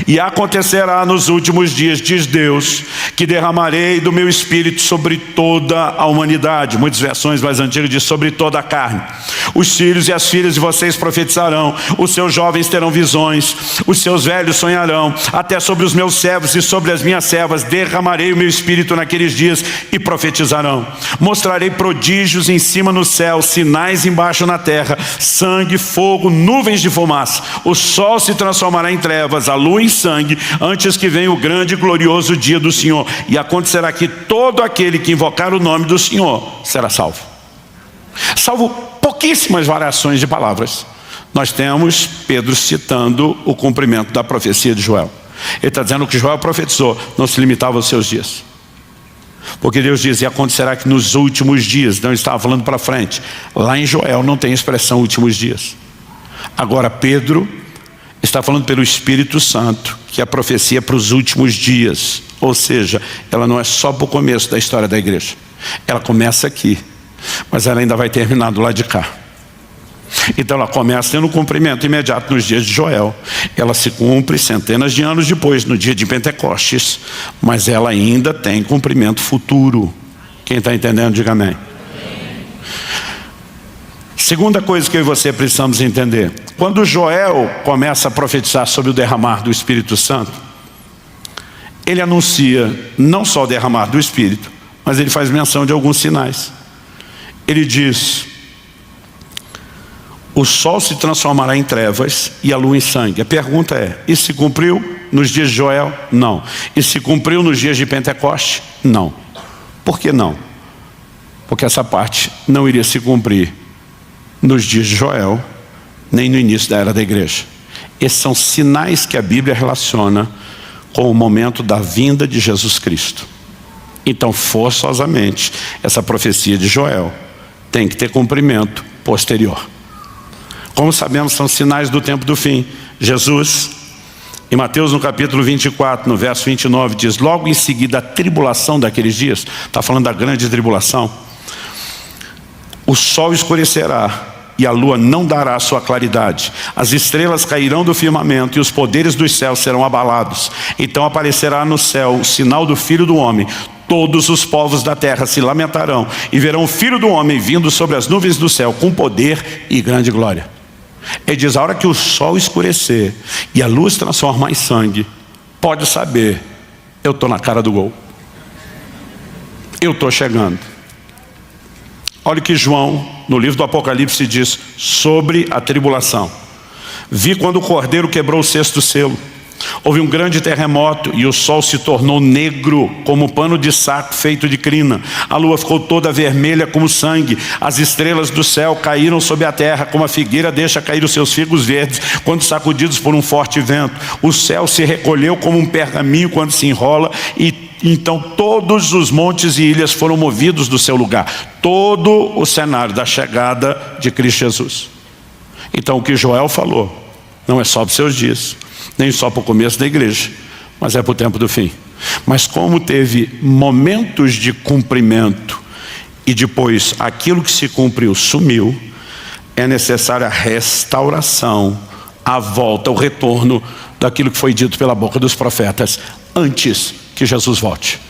E acontecerá nos últimos dias, diz Deus, que derramarei do meu espírito sobre toda a humanidade. Muitas versões mais antigas dizem sobre toda a carne. Os filhos e as filhas de vocês profetizarão, os seus jovens terão visões, os seus velhos sonharão, até sobre os meus servos e sobre as minhas servas derramarei o meu espírito naqueles dias e profetizarão. Mostrarei prodígios em cima no céu, sinais embaixo na terra, sangue, fogo, nuvens de fumaça. O sol se transformará em trevas, a lua em sangue, antes que venha o grande e glorioso dia do Senhor. E acontecerá que todo aquele que invocar o nome do Senhor será salvo. Salvo pouquíssimas variações de palavras, nós temos Pedro citando o cumprimento da profecia de Joel. Ele está dizendo que Joel profetizou não se limitava aos seus dias. Porque Deus diz, e acontecerá que nos últimos dias, não estava falando para frente. Lá em Joel não tem expressão últimos dias. Agora Pedro está falando pelo Espírito Santo, que a profecia é para os últimos dias. Ou seja, ela não é só para o começo da história da igreja. Ela começa aqui, mas ela ainda vai terminar do lado de cá. Então ela começa tendo um cumprimento imediato nos dias de Joel. Ela se cumpre centenas de anos depois, no dia de Pentecostes. Mas ela ainda tem cumprimento futuro. Quem está entendendo, diga amém. Segunda coisa que eu e você precisamos entender. Quando Joel começa a profetizar sobre o derramar do Espírito Santo, ele anuncia não só o derramar do Espírito, mas ele faz menção de alguns sinais. Ele diz: o sol se transformará em trevas e a lua em sangue. A pergunta é, isso se cumpriu nos dias de Joel? Não. Isso se cumpriu nos dias de Pentecoste? Não. Por que não? Porque essa parte não iria se cumprir nos dias de Joel, nem no início da era da igreja. Esses são sinais que a Bíblia relaciona com o momento da vinda de Jesus Cristo. Então, forçosamente, essa profecia de Joel tem que ter cumprimento posterior. Como sabemos, são sinais do tempo do fim. Jesus, em Mateus no capítulo 24, no verso 29, diz, logo em seguida a tribulação daqueles dias, está falando da grande tribulação, o sol escurecerá e a lua não dará a sua claridade. As estrelas cairão do firmamento e os poderes dos céus serão abalados. Então aparecerá no céu o sinal do Filho do Homem. Todos os povos da terra se lamentarão e verão o Filho do Homem vindo sobre as nuvens do céu com poder e grande glória. Ele diz, a hora que o sol escurecer e a luz transformar em sangue, pode saber, eu estou na cara do gol. Eu estou chegando. Olha o que João, no livro do Apocalipse, diz sobre a tribulação. Vi quando o cordeiro quebrou o sexto selo. Houve um grande terremoto e o sol se tornou negro como pano de saco feito de crina. A lua ficou toda vermelha como sangue. As estrelas do céu caíram sobre a terra como a figueira deixa cair os seus figos verdes quando sacudidos por um forte vento. O céu se recolheu como um pergaminho quando se enrola e então todos os montes e ilhas foram movidos do seu lugar. Todo o cenário da chegada de Cristo Jesus. Então o que Joel falou não é só para os seus dias, nem só para o começo da igreja, mas é para o tempo do fim. Mas como teve momentos de cumprimento e depois aquilo que se cumpriu sumiu, é necessária a restauração, a volta, o retorno daquilo que foi dito pela boca dos profetas antes que Jesus volte.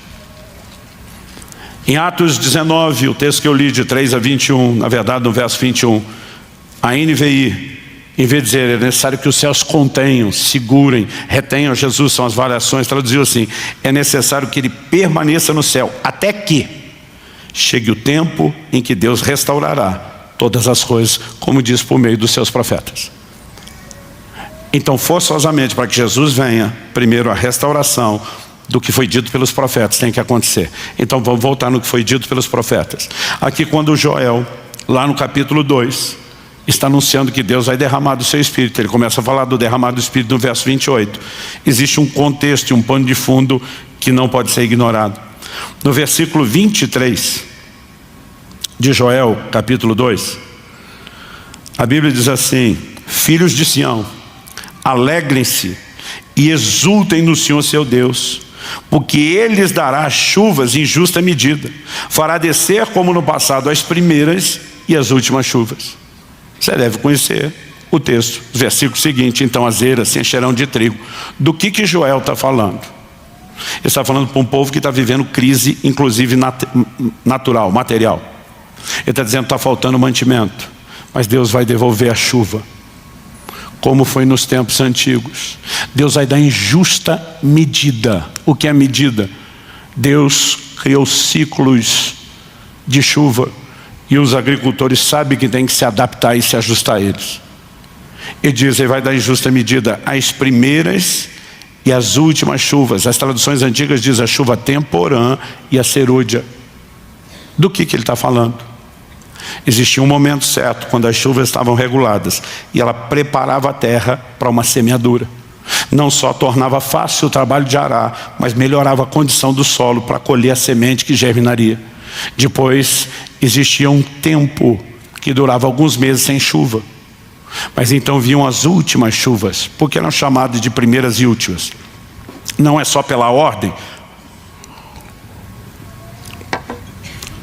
Em Atos 19, o texto que eu li de 3 a 21, na verdade no verso 21, a NVI, em vez de dizer é necessário que os céus contenham, segurem, retenham Jesus, são as variações, traduziu assim: é necessário que ele permaneça no céu, até que chegue o tempo em que Deus restaurará todas as coisas, como diz por meio dos seus profetas. Então, forçosamente, para que Jesus venha, primeiro a restauração do que foi dito pelos profetas tem que acontecer. Então vamos voltar no que foi dito pelos profetas. Aqui quando Joel, lá no capítulo 2, está anunciando que Deus vai derramar do seu Espírito, ele começa a falar do derramar do Espírito no verso 28. Existe um contexto e um pano de fundo que não pode ser ignorado. No versículo 23 de Joel, capítulo 2, a Bíblia diz assim: filhos de Sião, alegrem-se e exultem no Senhor seu Deus, porque Ele lhes dará chuvas em justa medida, fará descer como no passado as primeiras e as últimas chuvas. Você deve conhecer o texto, o versículo seguinte: então as eiras se encherão de trigo. Do que Joel está falando? Ele está falando para um povo que está vivendo crise, inclusive natural, material. Ele está dizendo que está faltando mantimento, mas Deus vai devolver a chuva, como foi nos tempos antigos. Deus vai dar em justa medida. O que é medida? Deus criou ciclos de chuva e os agricultores sabem que tem que se adaptar e se ajustar a eles. Ele diz, ele vai dar em justa medida as primeiras e as últimas chuvas. As traduções antigas dizem a chuva temporã e a serúdia. Do que ele está falando? Existia um momento certo, quando as chuvas estavam reguladas, e ela preparava a terra para uma semeadura. Não só tornava fácil o trabalho de arar, mas melhorava a condição do solo para colher a semente que germinaria. Depois existia um tempo que durava alguns meses sem chuva. Mas então vinham as últimas chuvas, porque eram chamadas de primeiras e últimas. Não é só pela ordem,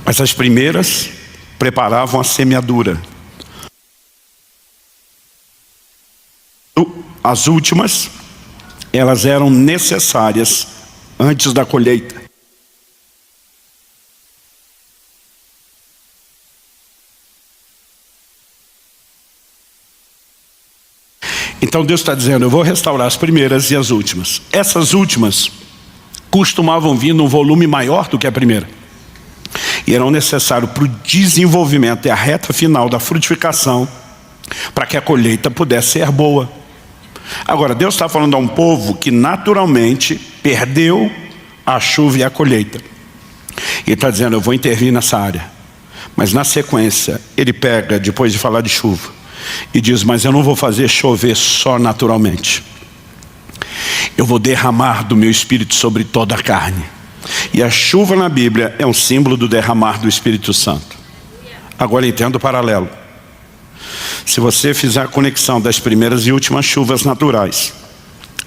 mas as primeiras preparavam a semeadura. As últimas, elas eram necessárias antes da colheita. Então Deus está dizendo, eu vou restaurar as primeiras e as últimas. Essas últimas costumavam vir num volume maior do que a primeira. E eram necessários para o desenvolvimento e a reta final da frutificação, para que a colheita pudesse ser boa. Agora, Deus está falando a um povo que naturalmente perdeu a chuva e a colheita. Ele está dizendo, eu vou intervir nessa área. Mas na sequência, ele pega, depois de falar de chuva, e diz, mas eu não vou fazer chover só naturalmente. Eu vou derramar do meu Espírito sobre toda a carne. E a chuva na Bíblia é um símbolo do derramar do Espírito Santo. Agora entenda o paralelo. Se você fizer a conexão das primeiras e últimas chuvas naturais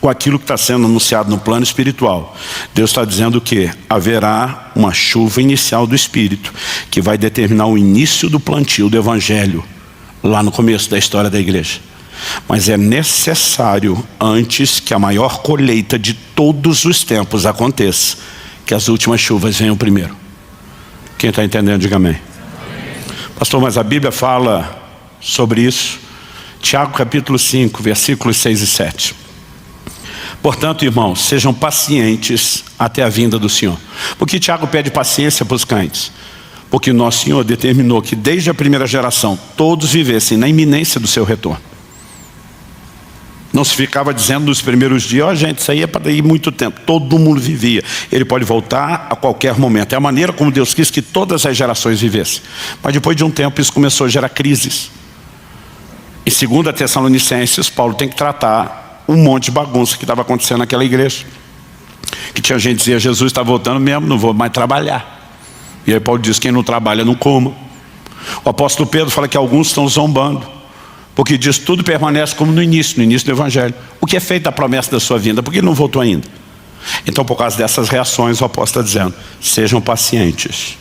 com aquilo que está sendo anunciado no plano espiritual, Deus está dizendo que haverá uma chuva inicial do Espírito que vai determinar o início do plantio do Evangelho lá no começo da história da igreja. Mas é necessário, antes que a maior colheita de todos os tempos aconteça, que as últimas chuvas venham primeiro. Quem está entendendo, diga amém. Pastor, mas a Bíblia fala sobre isso. Tiago capítulo 5, versículos 6 e 7. Portanto, irmãos, sejam pacientes até a vinda do Senhor. Por que Tiago pede paciência para os crentes? Porque nosso Senhor determinou que desde a primeira geração todos vivessem na iminência do seu retorno. Não se ficava dizendo nos primeiros dias, ó gente, isso aí é para ir muito tempo. Todo mundo vivia. Ele pode voltar a qualquer momento. É a maneira como Deus quis que todas as gerações vivessem. Mas depois de um tempo isso começou a gerar crises. Em 2 Tessalonicenses, Paulo tem que tratar um monte de bagunça que estava acontecendo naquela igreja. Que tinha gente que dizia, Jesus está voltando mesmo, não vou mais trabalhar. E aí Paulo diz, quem não trabalha não coma. O apóstolo Pedro fala que alguns estão zombando, porque diz, tudo permanece como no início do Evangelho. O que é feito da promessa da sua vinda? Por que não voltou ainda? Então, por causa dessas reações, o apóstolo está dizendo, sejam pacientes.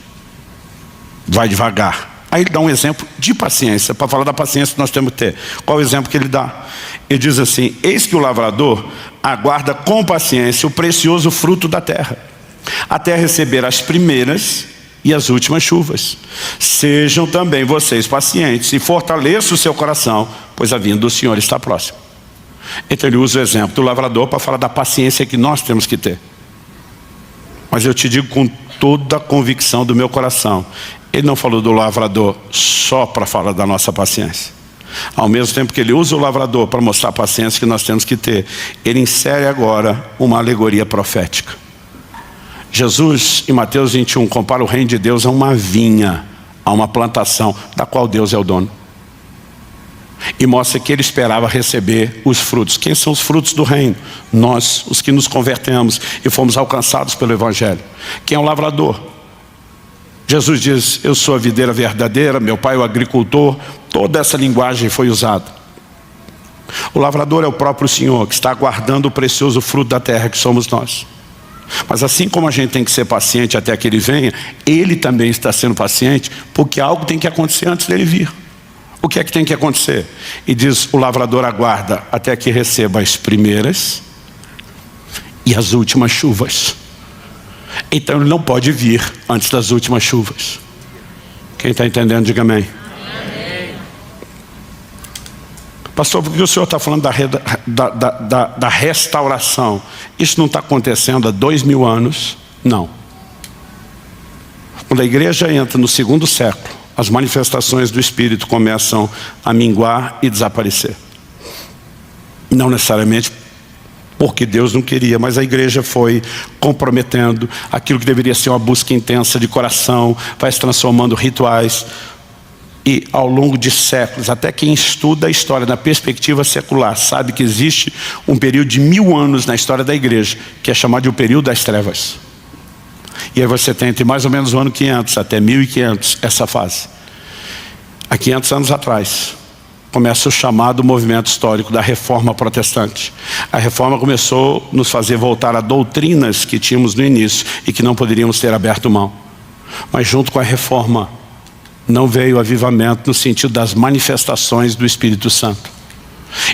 Vai devagar. Aí ele dá um exemplo de paciência, para falar da paciência que nós temos que ter. Qual o exemplo que ele dá? Ele diz assim, eis que o lavrador aguarda com paciência o precioso fruto da terra, até receber as primeiras e as últimas chuvas. Sejam também vocês pacientes e fortaleçam o seu coração, pois a vinda do Senhor está próxima. Então ele usa o exemplo do lavrador para falar da paciência que nós temos que ter. Mas eu te digo com toda a convicção do meu coração, ele não falou do lavrador só para falar da nossa paciência. Ao mesmo tempo que ele usa o lavrador para mostrar a paciência que nós temos que ter, ele insere agora uma alegoria profética. Jesus, em Mateus 21, compara o reino de Deus a uma vinha, a uma plantação, da qual Deus é o dono. E mostra que ele esperava receber os frutos. Quem são os frutos do reino? Nós, os que nos convertemos e fomos alcançados pelo Evangelho. Quem é o lavrador? Jesus diz, eu sou a videira verdadeira, meu pai é o agricultor. Toda essa linguagem foi usada. O lavrador é o próprio Senhor, que está aguardando o precioso fruto da terra, que somos nós. Mas assim como a gente tem que ser paciente até que ele venha, ele também está sendo paciente, porque algo tem que acontecer antes dele vir. O que é que tem que acontecer? E diz, o lavrador aguarda até que receba as primeiras e as últimas chuvas. Então ele não pode vir antes das últimas chuvas. Quem está entendendo, diga amém. Pastor, por que o senhor está falando da restauração? Isso não está acontecendo há 2000 anos? Não. Quando a igreja entra no segundo século, as manifestações do Espírito começam a minguar e desaparecer. Não necessariamente porque Deus não queria, mas a igreja foi comprometendo aquilo que deveria ser uma busca intensa de coração, vai se transformando em rituais. E ao longo de séculos, até quem estuda a história na perspectiva secular sabe que existe um período de 1000 anos na história da igreja, que é chamado de o período das trevas. E aí você tem entre mais ou menos o ano 500 até 1500 essa fase. Há 500 anos atrás começa o chamado movimento histórico da Reforma Protestante. A Reforma começou a nos fazer voltar a doutrinas que tínhamos no início e que não poderíamos ter aberto mão. Mas junto com a Reforma não veio avivamento no sentido das manifestações do Espírito Santo.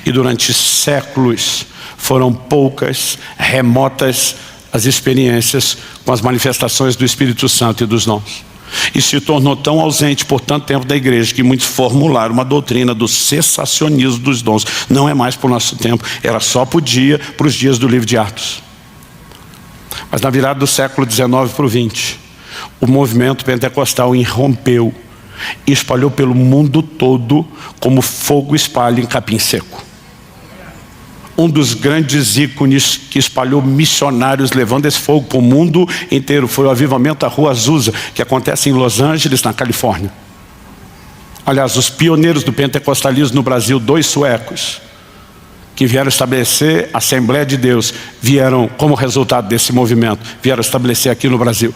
E durante séculos foram poucas, remotas as experiências com as manifestações do Espírito Santo e dos dons. E se tornou tão ausente por tanto tempo da igreja que muitos formularam uma doutrina do cessacionismo dos dons. Não é mais para o nosso tempo, era só para os dias do livro de Atos. Mas na virada do século XIX para o XX, o movimento pentecostal irrompeu e espalhou pelo mundo todo como fogo espalha em capim seco. Um dos grandes ícones que espalhou missionários levando esse fogo para o mundo inteiro foi o avivamento da Rua Azusa, que acontece em Los Angeles, na Califórnia. Aliás, os pioneiros do pentecostalismo no Brasil, 2 suecos, que vieram estabelecer a Assembleia de Deus, vieram como resultado desse movimento, vieram estabelecer aqui no Brasil.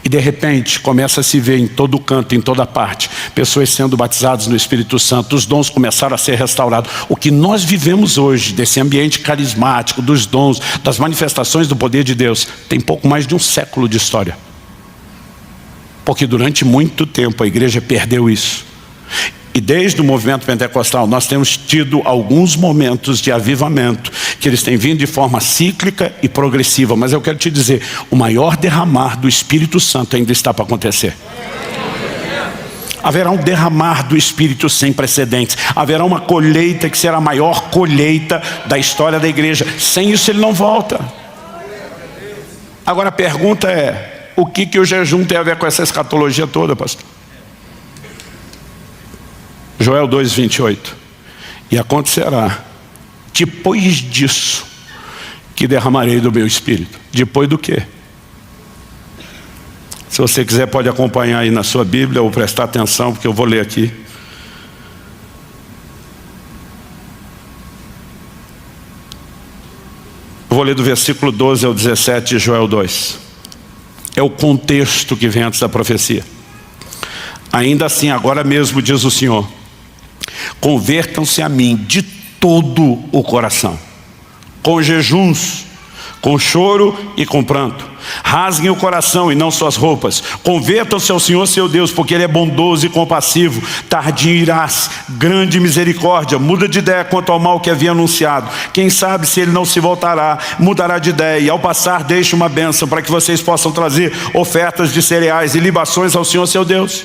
E de repente começa a se ver em todo canto, em toda parte, pessoas sendo batizadas no Espírito Santo, os dons começaram a ser restaurados. O que nós vivemos hoje, desse ambiente carismático, dos dons, das manifestações do poder de Deus, tem pouco mais de um século de história. Porque durante muito tempo a igreja perdeu isso. E desde o movimento pentecostal nós temos tido alguns momentos de avivamento, que eles têm vindo de forma cíclica e progressiva. Mas eu quero te dizer, o maior derramar do Espírito Santo ainda está para acontecer. Haverá um derramar do Espírito sem precedentes. Haverá uma colheita que será a maior colheita da história da igreja. Sem isso ele não volta. Agora a pergunta é, o que o jejum tem a ver com essa escatologia toda, pastor? Joel 2:28. E acontecerá, depois disso, que derramarei do meu Espírito. Depois do quê? Se você quiser pode acompanhar aí na sua Bíblia ou prestar atenção, porque eu vou ler aqui. Eu vou ler do versículo 12 ao 17 de Joel 2. É o contexto que vem antes da profecia. Ainda assim, agora mesmo, diz o Senhor, convertam-se a mim de todo o coração, com jejuns, com choro e com pranto. Rasguem o coração e não suas roupas. Convertam-se ao Senhor seu Deus, porque Ele é bondoso e compassivo, tardio em irás, grande em misericórdia. Muda de ideia quanto ao mal que havia anunciado. Quem sabe se Ele não se voltará, mudará de ideia, e ao passar deixe uma bênção para que vocês possam trazer ofertas de cereais e libações ao Senhor seu Deus.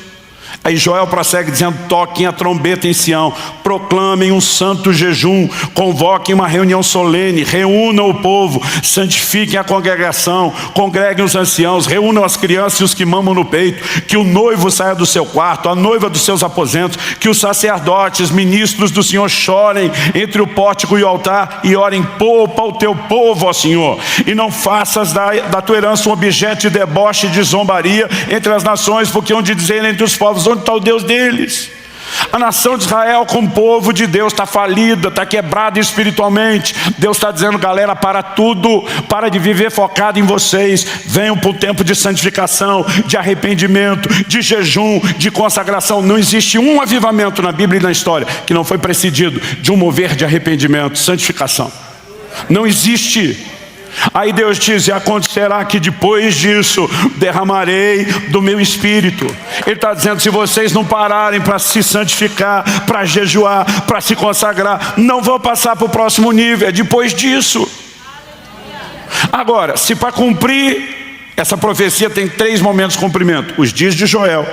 Aí Joel prossegue dizendo, toquem a trombeta em Sião, proclamem um santo jejum, convoquem uma reunião solene, reúnam o povo, santifiquem a congregação, congreguem os anciãos, reúnam as crianças e os que mamam no peito, que o noivo saia do seu quarto, a noiva dos seus aposentos, que os sacerdotes, ministros do Senhor chorem entre o pórtico e o altar e orem, poupa o teu povo, ó Senhor, e não faças da tua herança um objeto de deboche e de zombaria entre as nações, porque onde dizer entre os povos, onde está o Deus deles? A nação de Israel, como povo de Deus, está falida, está quebrada espiritualmente. Deus está dizendo, galera, para tudo, para de viver focado em vocês, venham para o tempo de santificação, de arrependimento, de jejum, de consagração. Não existe um avivamento na Bíblia e na história que não foi precedido de um mover de arrependimento, santificação. Não existe. Aí Deus diz, e acontecerá que depois disso derramarei do meu espírito. Ele está dizendo, se vocês não pararem para se santificar, para jejuar, para se consagrar, não vão passar para o próximo nível, é depois disso. Agora, se para cumprir essa profecia tem 3 momentos de cumprimento: os dias de Joel,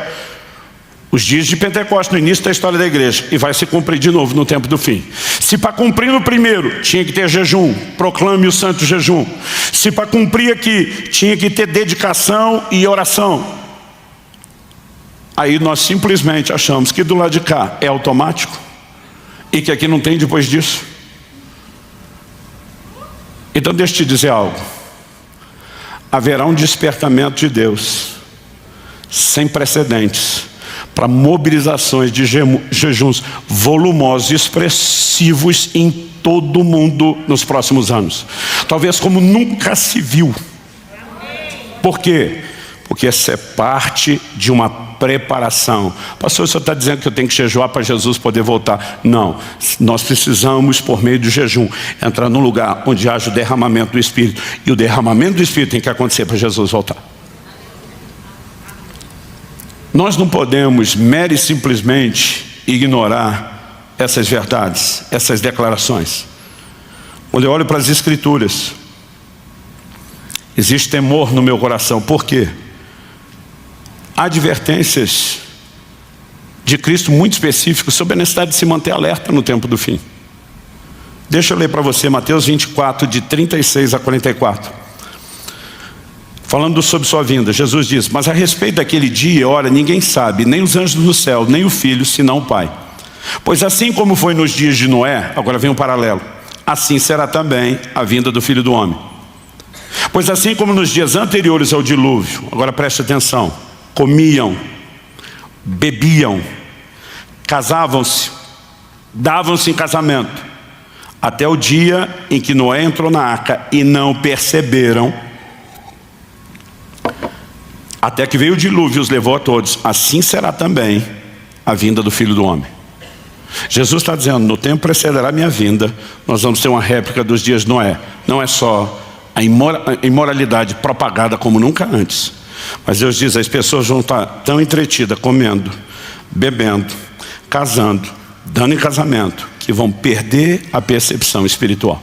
os dias de Pentecostes, no início da história da igreja, e vai se cumprir de novo no tempo do fim. Se para cumprir no primeiro, tinha que ter jejum, proclame o santo jejum. Se para cumprir aqui, tinha que ter dedicação e oração. Aí nós simplesmente achamos que do lado de cá é automático, e que aqui não tem depois disso. Então deixa eu te dizer algo. Haverá um despertamento de Deus, sem precedentes, para mobilizações de jejuns volumosos e expressivos em todo o mundo nos próximos anos. Talvez como nunca se viu. Por quê? Porque essa é parte de uma preparação. Pastor, o senhor está dizendo que eu tenho que jejuar para Jesus poder voltar? Não, nós precisamos, por meio do jejum, entrar num lugar onde haja o derramamento do Espírito. E o derramamento do Espírito tem que acontecer para Jesus voltar. Nós não podemos mera e simplesmente ignorar essas verdades, essas declarações. Quando eu olho para as Escrituras, existe temor no meu coração. Por quê? Há advertências de Cristo muito específicas sobre a necessidade de se manter alerta no tempo do fim. Deixa eu ler para você Mateus 24, de 36 a 44. Falando sobre sua vinda, Jesus diz, mas a respeito daquele dia e hora ninguém sabe, nem os anjos no céu, nem o Filho, senão o Pai. Pois assim como foi nos dias de Noé, agora vem um paralelo, assim será também a vinda do Filho do Homem. Pois assim como nos dias anteriores ao dilúvio, agora preste atenção, comiam, bebiam, casavam-se, davam-se em casamento, até o dia em que Noé entrou na arca e não perceberam, até que veio o dilúvio e os levou a todos. Assim será também a vinda do Filho do Homem. Jesus está dizendo, no tempo precederá a minha vinda, nós vamos ter uma réplica dos dias de Noé. Não é só a imoralidade propagada como nunca antes, mas Deus diz, as pessoas vão estar tão entretidas, comendo, bebendo, casando, dando em casamento, que vão perder a percepção espiritual.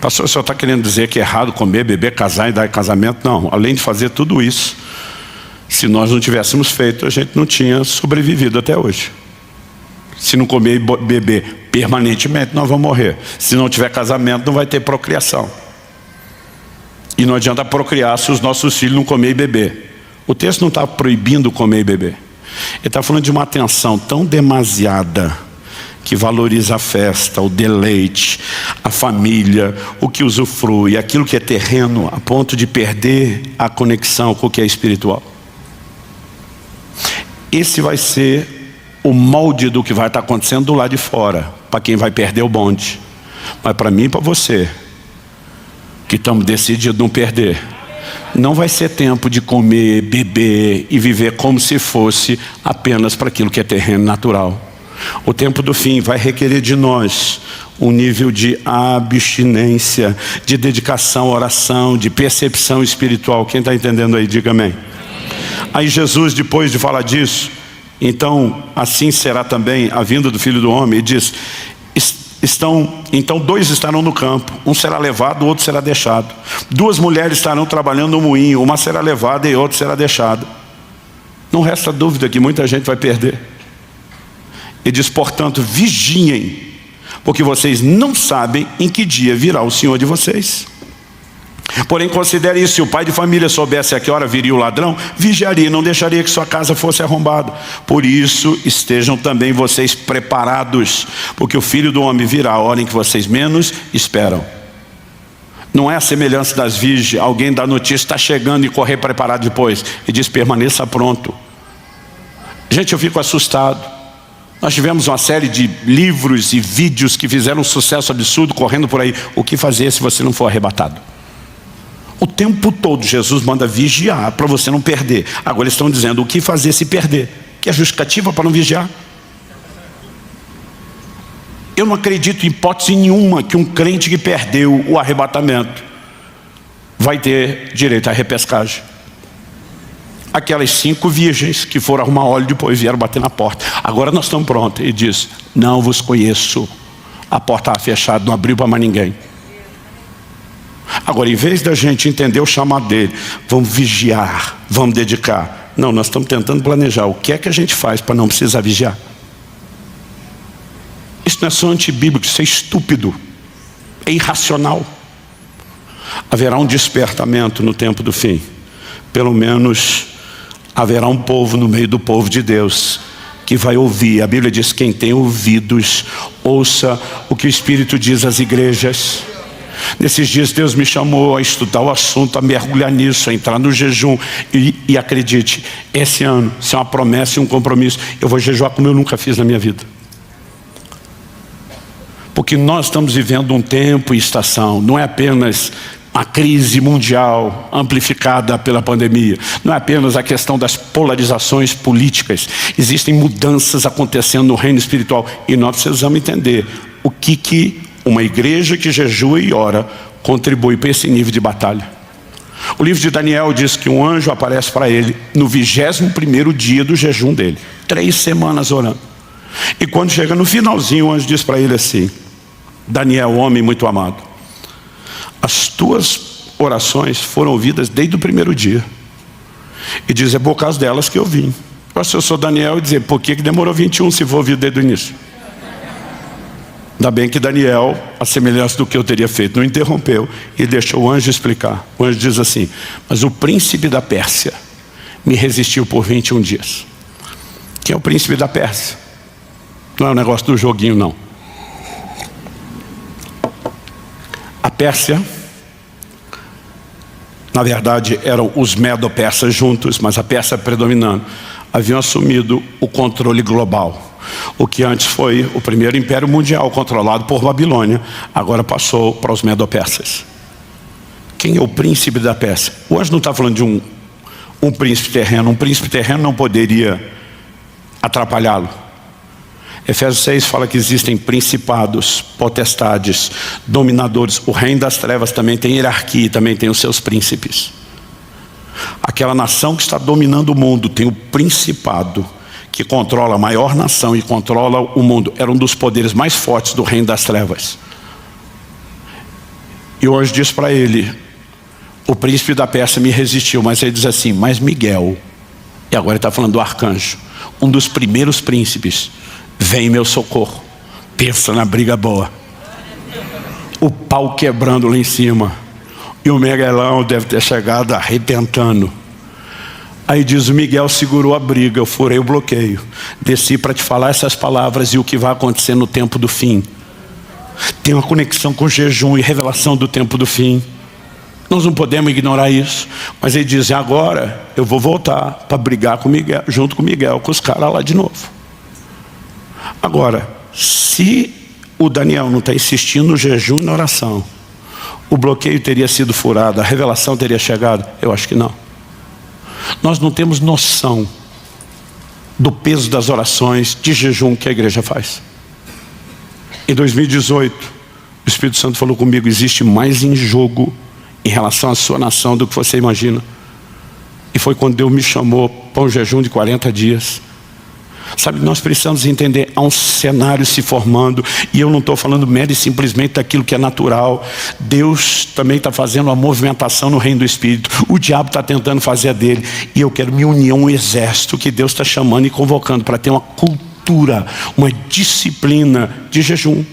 Pastor, o senhor está querendo dizer que é errado comer, beber, casar e dar em casamento? Não, além de fazer tudo isso, se nós não tivéssemos feito, a gente não tinha sobrevivido até hoje. Se não comer e beber permanentemente, nós vamos morrer. Se não tiver casamento, não vai ter procriação. E não adianta procriar se os nossos filhos não comer e beber. O texto não está proibindo comer e beber. Ele está falando de uma atenção tão demasiada que valoriza a festa, o deleite, a família, o que usufrui, aquilo que é terreno, a ponto de perder a conexão com o que é espiritual. Esse vai ser o molde do que vai estar acontecendo do lado de fora, para quem vai perder o bonde. Mas para mim e para você, que estamos decididos a não perder, não vai ser tempo de comer, beber e viver como se fosse apenas para aquilo que é terreno natural. O tempo do fim vai requerer de nós um nível de abstinência, de dedicação, oração, de percepção espiritual. Quem está entendendo aí, diga amém. Aí Jesus, depois de falar disso, então assim será também a vinda do Filho do Homem, e diz, então 2 estarão no campo, um será levado, o outro será deixado. 2 mulheres estarão trabalhando no moinho, uma será levada e outra será deixada. Não resta dúvida que muita gente vai perder. E diz, portanto, vigiem, porque vocês não sabem em que dia virá o Senhor de vocês. Porém, considere isso: se o pai de família soubesse a que hora viria o ladrão, vigiaria e não deixaria que sua casa fosse arrombada. Por isso, estejam também vocês preparados, porque o Filho do Homem virá a hora em que vocês menos esperam. Não é a semelhança das virgens, alguém dá notícia, está chegando e correr preparado depois, e diz, permaneça pronto. Gente, eu fico assustado. Nós tivemos uma série de livros e vídeos que fizeram um sucesso absurdo correndo por aí. O que fazer se você não for arrebatado? O tempo todo Jesus manda vigiar para você não perder. Agora eles estão dizendo o que fazer se perder. Que é justificativa para não vigiar? Eu não acredito em hipótese nenhuma que um crente que perdeu o arrebatamento vai ter direito à repescagem. Aquelas 5 virgens que foram arrumar óleo depois vieram bater na porta. Agora nós estamos prontos. E diz, não vos conheço. A porta estava fechada, não abriu para mais ninguém. Agora, em vez da gente entender o chamado dele, vamos vigiar, vamos dedicar. Não, nós estamos tentando planejar o que é que a gente faz para não precisar vigiar. Isso não é só antibíblico, isso é estúpido, é irracional. Haverá um despertamento no tempo do fim. Pelo menos haverá um povo no meio do povo de Deus que vai ouvir. A Bíblia diz, quem tem ouvidos, ouça o que o Espírito diz às igrejas. Nesses dias Deus me chamou a estudar o assunto, a mergulhar nisso, a entrar no jejum. E acredite, esse ano, isso é uma promessa e um compromisso. Eu vou jejuar como eu nunca fiz na minha vida. Porque nós estamos vivendo um tempo e estação, não é apenas a crise mundial amplificada pela pandemia. Não é apenas a questão das polarizações políticas. Existem mudanças acontecendo no reino espiritual. E nós precisamos entender o que uma igreja que jejua e ora contribui para esse nível de batalha. O livro de Daniel diz que um anjo aparece para ele no 21º dia do jejum dele. 3 semanas orando. E quando chega no finalzinho, o anjo diz para ele assim, Daniel, homem muito amado, as tuas orações foram ouvidas desde o primeiro dia. E diz, é por causa delas que eu vim. Se eu sou Daniel, e dizer, por que demorou 21 se for ouvido desde o início? Ainda bem que Daniel, a semelhança do que eu teria feito, não interrompeu e deixou o anjo explicar. O anjo diz assim, mas o príncipe da Pérsia me resistiu por 21 dias. Quem é o príncipe da Pérsia? Não é um negócio do joguinho, não. A Pérsia, na verdade, eram os medo-persas juntos, mas a Pérsia predominando, haviam assumido o controle global. O que antes foi o primeiro império mundial controlado por Babilônia, agora passou para os medo-persas. Quem é o príncipe da Pérsia? O anjo não está falando de um príncipe terreno. Um príncipe terreno não poderia atrapalhá-lo. Efésios 6 fala que existem principados, potestades, dominadores. O reino das trevas também tem hierarquia, também tem os seus príncipes. Aquela nação que está dominando o mundo tem o principado, que controla a maior nação e controla o mundo. Era um dos poderes mais fortes do reino das trevas. E o anjo diz para ele, o príncipe da Pérsia me resistiu, mas ele diz assim, mas Miguel, e agora ele está falando do arcanjo, um dos primeiros príncipes, vem em meu socorro. Pensa na briga boa. O pau quebrando lá em cima. E o Miguelão deve ter chegado arrebentando. Aí diz, o Miguel segurou a briga, eu furei o bloqueio. Desci para te falar essas palavras e o que vai acontecer no tempo do fim. Tem uma conexão com o jejum e revelação do tempo do fim. Nós não podemos ignorar isso. Mas ele diz, agora eu vou voltar para brigar com Miguel, junto com Miguel, com os caras lá de novo. Agora, se o Daniel não está insistindo no jejum e na oração, o bloqueio teria sido furado, a revelação teria chegado? Eu acho que não. Nós não temos noção do peso das orações de jejum que a igreja faz. Em 2018, o Espírito Santo falou comigo: existe mais em jogo em relação à sua nação do que você imagina. E foi quando Deus me chamou para um jejum de 40 dias. Sabe, nós precisamos entender, há um cenário se formando, e eu não estou falando mero e simplesmente daquilo que é natural. Deus também está fazendo uma movimentação no reino do Espírito. O diabo está tentando fazer a dele, e eu quero me unir a um exército que Deus está chamando e convocando para ter uma cultura, uma disciplina de jejum.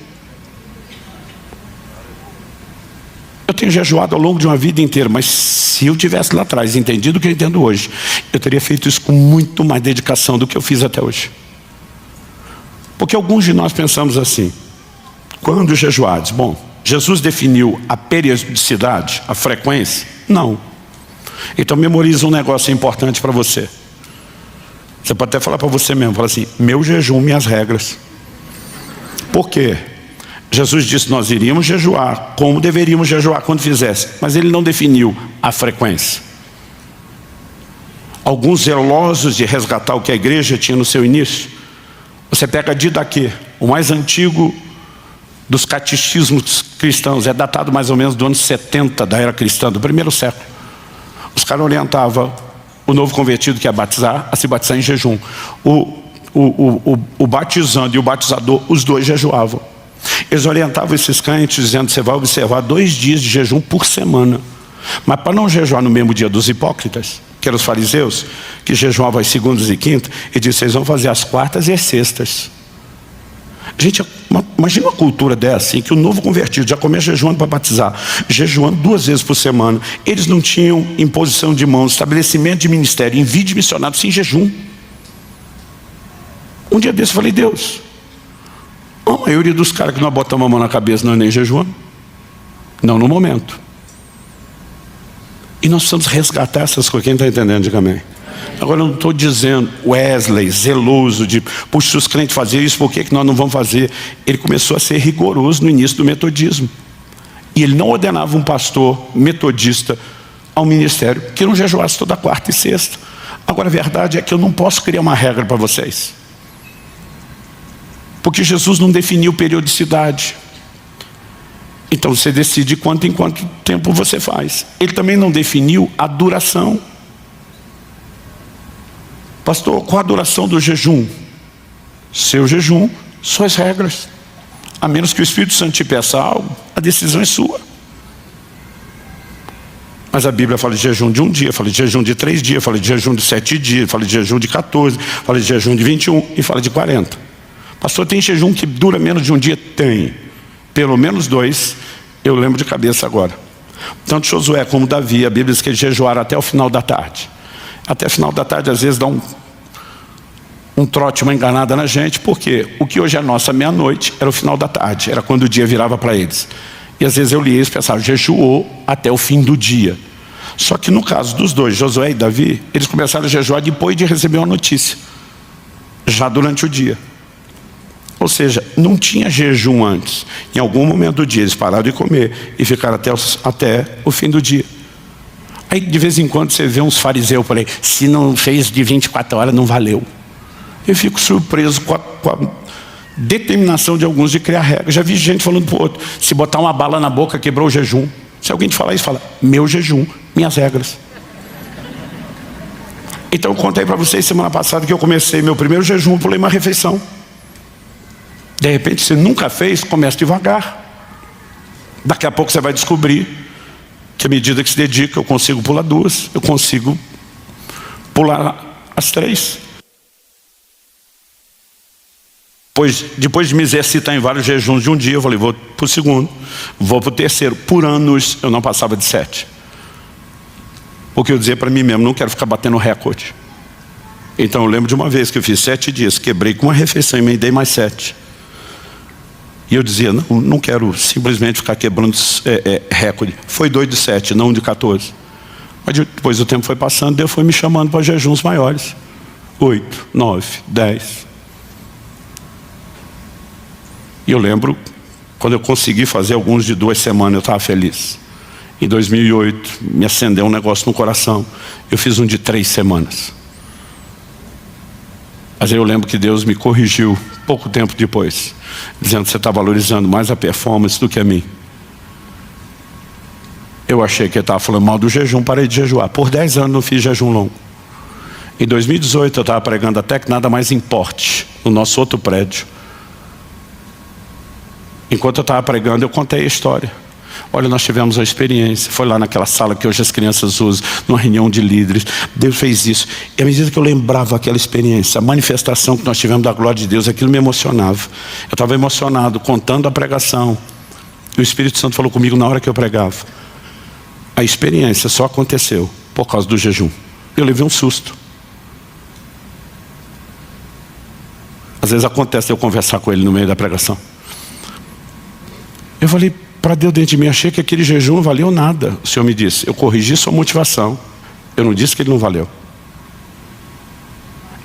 Eu tenho jejuado ao longo de uma vida inteira, mas se eu tivesse lá atrás entendido o que eu entendo hoje, eu teria feito isso com muito mais dedicação do que eu fiz até hoje. Porque alguns de nós pensamos assim: quando jejuados? Bom, Jesus definiu a periodicidade, a frequência? Não. Então memoriza um negócio importante para você. Você pode até falar para você mesmo, fala assim: meu jejum, minhas regras. Por quê? Jesus disse que nós iríamos jejuar, como deveríamos jejuar quando fizesse, mas ele não definiu a frequência. Alguns zelosos de resgatar o que a igreja tinha no seu início, você pega Didaquê, o mais antigo dos catecismos cristãos, é datado mais ou menos do ano 70 da era cristã, do primeiro século. Os caras orientavam o novo convertido que ia batizar a se batizar em jejum. O batizando e o batizador, os dois jejuavam. Eles orientavam esses crentes dizendo: você vai observar 2 dias de jejum por semana. Mas para não jejuar no mesmo dia dos hipócritas, que eram os fariseus, que jejuavam às segundas e quintas, ele disse: vocês vão fazer as quartas e as sextas. Gente, imagina uma cultura dessa, assim, que o novo convertido já começa jejuando para batizar, jejuando 2 vezes por semana. Eles não tinham imposição de mãos, estabelecimento de ministério, envio de missionários sem jejum. Um dia desse eu falei: Deus, a maioria dos caras que nós botamos a mão na cabeça não é nem jejuando, não no momento. E nós precisamos resgatar essas coisas. Quem está entendendo, diga amém. Agora eu não estou dizendo Wesley, zeloso de puxa, se os crentes fazerem isso, por que nós não vamos fazer? Ele começou a ser rigoroso no início do metodismo, e ele não ordenava um pastor metodista ao ministério que não jejuasse toda quarta e sexta. Agora a verdade é que eu não posso criar uma regra para vocês, porque Jesus não definiu periodicidade. Então você decide quanto em quanto tempo você faz. Ele também não definiu a duração. Pastor, qual a duração do jejum? Seu jejum, suas regras. A menos que o Espírito Santo te peça algo, a decisão é sua. Mas a Bíblia fala de jejum de 1 dia, fala de jejum de 3 dias, fala de jejum de 7 dias, fala de jejum de 14, fala de jejum de 21 e fala de 40. Pastor, tem jejum que dura menos de 1 dia? Tem. Pelo menos 2, eu lembro de cabeça agora. Tanto Josué como Davi, a Bíblia diz que eles jejuaram até o final da tarde. Até o final da tarde às vezes dá um trote, uma enganada na gente, porque o que hoje é nossa meia-noite era o final da tarde, era quando o dia virava para eles. E às vezes eu lia isso e pensava: jejuou até o fim do dia. Só que no caso dos dois, Josué e Davi, eles começaram a jejuar depois de receber uma notícia, já durante o dia. Ou seja, não tinha jejum antes. Em algum momento do dia eles pararam de comer e ficaram até o fim do dia. Aí de vez em quando você vê uns fariseus por aí: se não fez de 24 horas não valeu. Eu fico surpreso com a determinação de alguns de criar regras. Já vi gente falando para o outro: se botar uma bala na boca quebrou o jejum. Se alguém te falar isso, fala: meu jejum, minhas regras. Então eu contei para vocês semana passada que eu comecei meu primeiro jejum, pulei uma refeição. De repente você nunca fez, começa devagar. Daqui a pouco você vai descobrir que à medida que se dedica, eu consigo pular 2, eu consigo pular as 3. Depois de me exercitar em vários jejuns de 1 dia, eu falei: vou para o segundo, vou para o terceiro. Por anos eu não passava de 7. Porque eu dizia para mim mesmo: não quero ficar batendo recorde. Então eu lembro de uma vez que eu fiz 7 dias, quebrei com uma refeição e emendei mais 7. E eu dizia: não quero simplesmente ficar quebrando recorde. Foi 2 de 7, não de 14. Mas depois o tempo foi passando, Deus foi me chamando para jejuns maiores. 8, 9, 10. E eu lembro Quando eu consegui fazer alguns de 2 semanas, eu estava feliz. Em 2008, me acendeu um negócio no coração. Eu fiz um de 3 semanas. Mas aí eu lembro que Deus me corrigiu pouco tempo depois, dizendo que você está valorizando mais a performance do que a mim. Eu achei que ele estava falando mal do jejum, parei de jejuar. Por 10 anos não fiz jejum longo. Em 2018 eu estava pregando até que nada mais importe, no nosso outro prédio. Enquanto eu estava pregando, eu contei a história. Olha, nós tivemos uma experiência. Foi lá naquela sala que hoje as crianças usam, numa reunião de líderes. Deus fez isso. E à medida que eu lembrava aquela experiência, a manifestação que nós tivemos da glória de Deus, aquilo me emocionava. Eu estava emocionado, contando a pregação. E o Espírito Santo falou comigo na hora que eu pregava. A experiência só aconteceu por causa do jejum. Eu levei um susto. Às vezes acontece eu conversar com ele no meio da pregação. Eu falei para Deus dentro de mim, achei que aquele jejum não valeu nada. O Senhor me disse, eu corrigi sua motivação. Eu não disse que ele não valeu.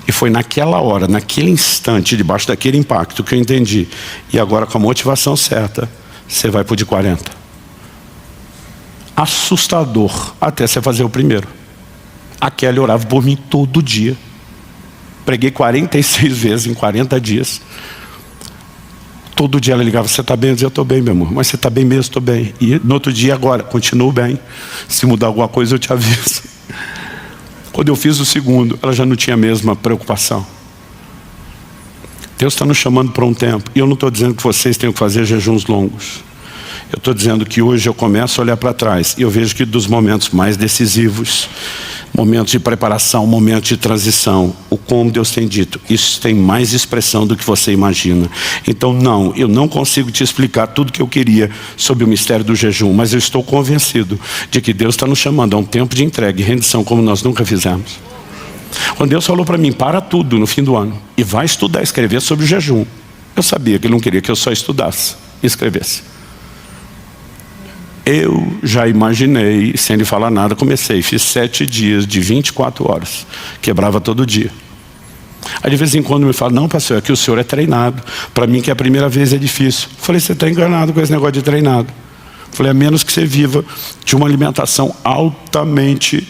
E foi naquela hora, naquele instante, debaixo daquele impacto que eu entendi. E agora com a motivação certa, você vai para o de 40. Assustador até você fazer o primeiro. A Kelly orava por mim todo dia. Preguei 46 vezes em 40 dias. Todo dia ela ligava, você está bem? Eu dizia, eu estou bem, meu amor. Mas você está bem mesmo? Estou bem. E no outro dia agora, continuo bem. Se mudar alguma coisa eu te aviso. Quando eu fiz o segundo, ela já não tinha a mesma preocupação. Deus está nos chamando para um tempo. E eu não estou dizendo que vocês tenham que fazer jejuns longos. Eu estou dizendo que hoje eu começo a olhar para trás. E eu vejo que dos momentos mais decisivos, momentos de preparação, momentos de transição, o como Deus tem dito, isso tem mais expressão do que você imagina. Então não, eu não consigo te explicar tudo que eu queria sobre o mistério do jejum, mas eu estou convencido de que Deus está nos chamando a um tempo de entrega e rendição como nós nunca fizemos. Quando Deus falou para mim, para tudo no fim do ano e vai estudar, escrever sobre o jejum, eu sabia que Ele não queria que eu só estudasse e escrevesse. Eu já imaginei, sem Ele falar nada, comecei, fiz 7 dias de 24 horas, quebrava todo dia. Aí de vez em quando me fala, não pastor, é que o senhor é treinado, para mim que é a primeira vez é difícil. Falei, você está enganado com esse negócio de treinado. Falei, a menos que você viva de uma alimentação altamente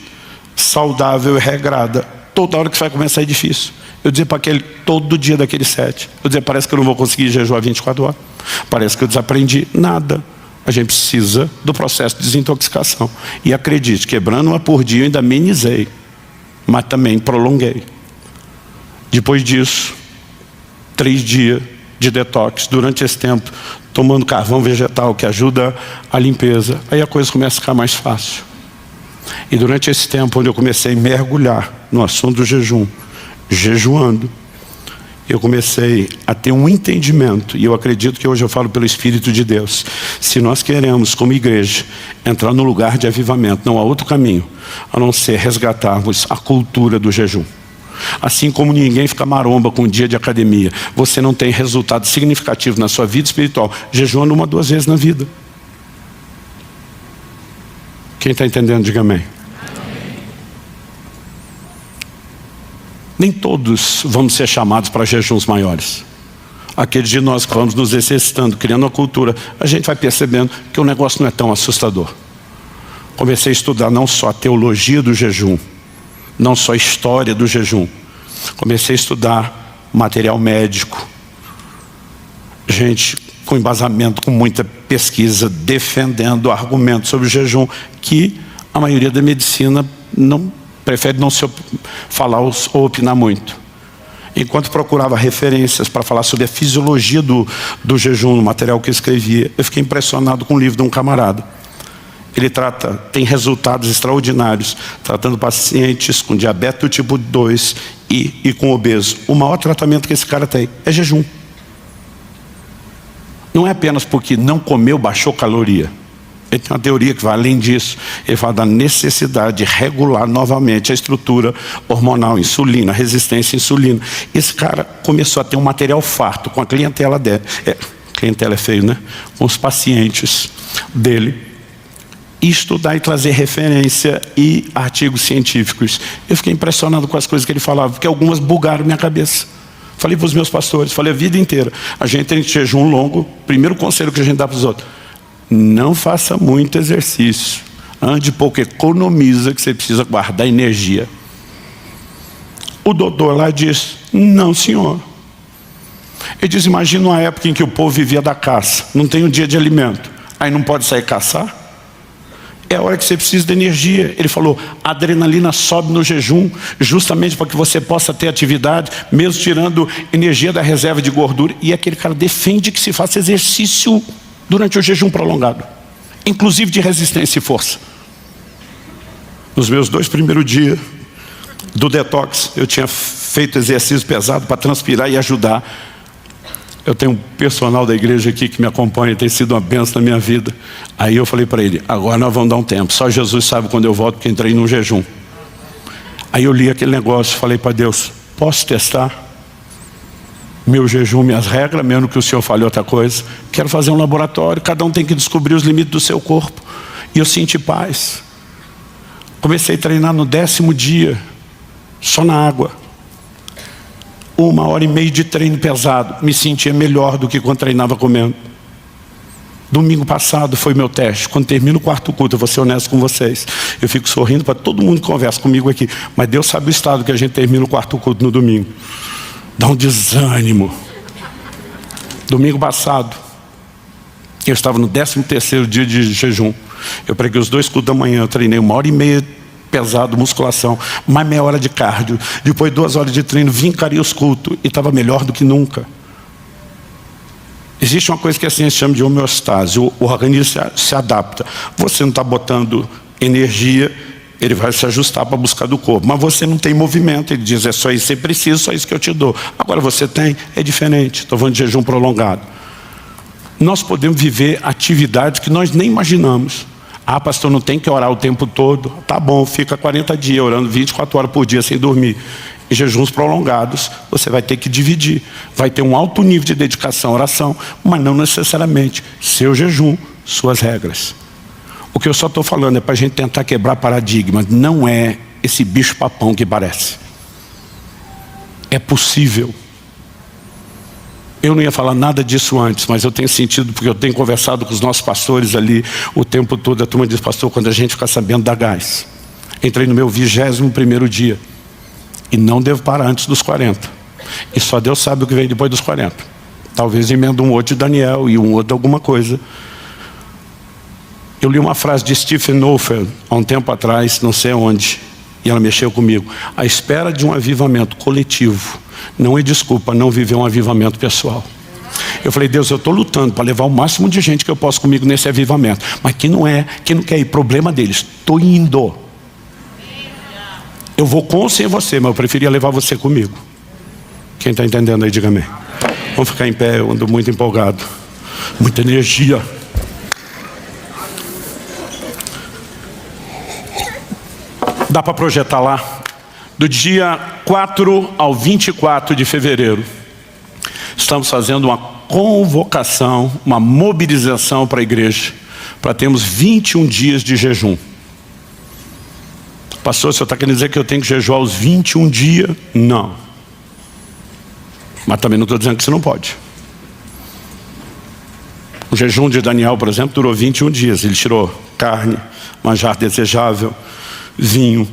saudável e regrada, toda hora que você vai começar é difícil. Eu dizia para aquele, todo dia daqueles 7, eu dizia, parece que eu não vou conseguir jejuar 24 horas, parece que eu desaprendi nada. A gente precisa do processo de desintoxicação. E acredite, quebrando uma por dia eu ainda amenizei, mas também prolonguei. Depois disso, 3 dias de detox. Durante esse tempo, tomando carvão vegetal que ajuda a limpeza. Aí a coisa começa a ficar mais fácil. E durante esse tempo, onde eu comecei a mergulhar no assunto do jejum, jejuando, eu comecei a ter um entendimento, e eu acredito que hoje eu falo pelo Espírito de Deus. Se nós queremos, como igreja, entrar no lugar de avivamento, não há outro caminho, a não ser resgatarmos a cultura do jejum. Assim como ninguém fica maromba com um dia de academia, você não tem resultado significativo na sua vida espiritual, jejuando 1 ou 2 vezes na vida. Quem está entendendo, diga amém. Nem todos vamos ser chamados para jejuns maiores. Aqueles de nós que vamos nos exercitando, criando uma cultura, a gente vai percebendo que o negócio não é tão assustador. Comecei a estudar não só a teologia do jejum, não só a história do jejum. Comecei a estudar material médico. Gente com embasamento, com muita pesquisa, defendendo argumentos sobre o jejum, que a maioria da medicina prefere não se falar ou opinar muito. Enquanto procurava referências para falar sobre a fisiologia do jejum, no material que eu escrevia, eu fiquei impressionado com o livro de um camarada. Ele tem resultados extraordinários, tratando pacientes com diabetes do tipo 2 e com obeso. O maior tratamento que esse cara tem é jejum. Não é apenas porque não comeu, baixou caloria. Ele tem uma teoria que vai além disso. Ele fala da necessidade de regular novamente a estrutura hormonal, insulina, resistência à insulina. Esse cara começou a ter um material farto com a clientela dele. Clientela é feio, né? Com os pacientes dele. E estudar e trazer referência e artigos científicos. Eu fiquei impressionado com as coisas que ele falava, porque algumas bugaram minha cabeça. Falei para os meus pastores, falei a vida inteira, a gente tem jejum longo, primeiro conselho que a gente dá para os outros, não faça muito exercício, ande pouco, economiza que você precisa guardar energia. O doutor lá diz, não senhor. Ele diz, imagina uma época em que o povo vivia da caça, não tem um dia de alimento, aí não pode sair caçar? É a hora que você precisa de energia. Ele falou, a adrenalina sobe no jejum, justamente para que você possa ter atividade, mesmo tirando energia da reserva de gordura. E aquele cara defende que se faça exercício durante o jejum prolongado, inclusive de resistência e força. Nos meus 2 primeiros dias do detox, eu tinha feito exercício pesado para transpirar e ajudar. Eu tenho um personal da igreja aqui que me acompanha, tem sido uma bênção na minha vida. Aí eu falei para ele, agora nós vamos dar um tempo. Só Jesus sabe quando eu volto, porque entrei num jejum. Aí eu li aquele negócio, falei para Deus, posso testar meu jejum, minhas regras, mesmo que o Senhor fale outra coisa? Quero fazer um laboratório, cada um tem que descobrir os limites do seu corpo. E eu senti paz. Comecei a treinar no 10º dia, só na água. 1h30 de treino pesado, me sentia melhor do que quando treinava comendo. Domingo passado foi meu teste. Quando termino o 4º culto, eu vou ser honesto com vocês, eu fico sorrindo para todo mundo que conversa comigo aqui, mas Deus sabe o estado que a gente termina o 4º culto no domingo. Dá um desânimo. Domingo passado, eu estava no 13º dia de jejum. Eu preguei os 2 cultos da manhã, eu treinei 1h30 pesado, musculação, mais meia hora de cardio, depois 2 horas de treino, vim, encarei os cultos e estava melhor do que nunca. Existe uma coisa que a ciência chama de homeostase, o organismo se adapta. Você não está botando energia, ele vai se ajustar para buscar do corpo, mas você não tem movimento, ele diz, é só isso que você precisa, só isso que eu te dou. Agora você tem, é diferente, estou falando de jejum prolongado. Nós podemos viver atividades que nós nem imaginamos. Ah, pastor, não tem que orar o tempo todo. Tá bom, fica 40 dias orando 24 horas por dia sem dormir. Em jejuns prolongados, você vai ter que dividir. Vai ter um alto nível de dedicação à oração, mas não necessariamente seu jejum, suas regras. O que eu só estou falando é para a gente tentar quebrar paradigmas. Não é esse bicho papão que parece. É possível. Eu não ia falar nada disso antes, mas eu tenho sentido, porque eu tenho conversado com os nossos pastores ali o tempo todo. A turma diz, pastor, quando a gente ficar sabendo, dá gás. Entrei no meu 21º dia e não devo parar antes dos 40. E só Deus sabe o que vem depois dos 40. Talvez emenda um outro de Daniel e um outro de alguma coisa. Eu li uma frase de Stephen Olfer há um tempo atrás, não sei onde, e ela mexeu comigo. A espera de um avivamento coletivo não é desculpa não viver um avivamento pessoal. Eu falei, Deus, eu estou lutando para levar o máximo de gente que eu posso comigo nesse avivamento, mas quem não quer ir, problema deles, estou indo. Eu vou com ou sem você, mas eu preferia levar você comigo. Quem está entendendo aí, diga amém. Vamos ficar em pé, eu ando muito empolgado, muita energia. Dá para projetar lá? Do dia 4 ao 24 de fevereiro, estamos fazendo uma convocação, uma mobilização para a igreja, para termos 21 dias de jejum. Pastor, o senhor está querendo dizer que eu tenho que jejuar os 21 dias? Não. Mas também não estou dizendo que você não pode. O jejum de Daniel, por exemplo, durou 21 dias. Ele tirou carne, manjar desejável, vinho.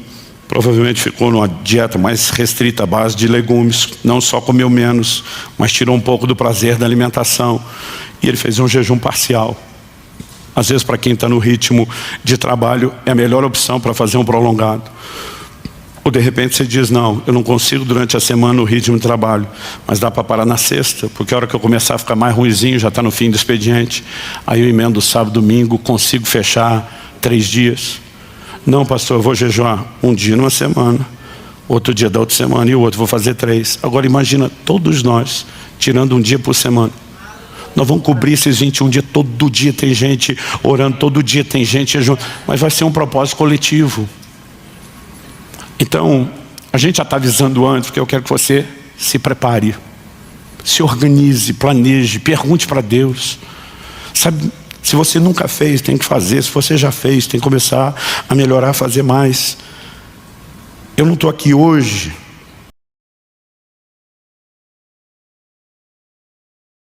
Provavelmente ficou numa dieta mais restrita à base de legumes. Não só comeu menos, mas tirou um pouco do prazer da alimentação. E ele fez um jejum parcial. Às vezes, para quem está no ritmo de trabalho, é a melhor opção para fazer um prolongado. Ou de repente você diz, não, eu não consigo durante a semana o ritmo de trabalho, mas dá para parar na sexta, porque a hora que eu começar a ficar mais ruinzinho, já está no fim do expediente, aí eu emendo sábado, domingo, consigo fechar 3 dias. Não, pastor, eu vou jejuar um dia numa semana, outro dia da outra semana e o outro, vou fazer 3. Agora imagina todos nós, tirando um dia por semana. Nós vamos cobrir esses 21 dias, todo dia tem gente orando, todo dia tem gente jejuando, mas vai ser um propósito coletivo. Então, a gente já está avisando antes, porque eu quero que você se prepare, se organize, planeje, pergunte para Deus. Sabe, se você nunca fez, tem que fazer. Se você já fez, tem que começar a melhorar, a fazer mais. Eu não estou aqui hoje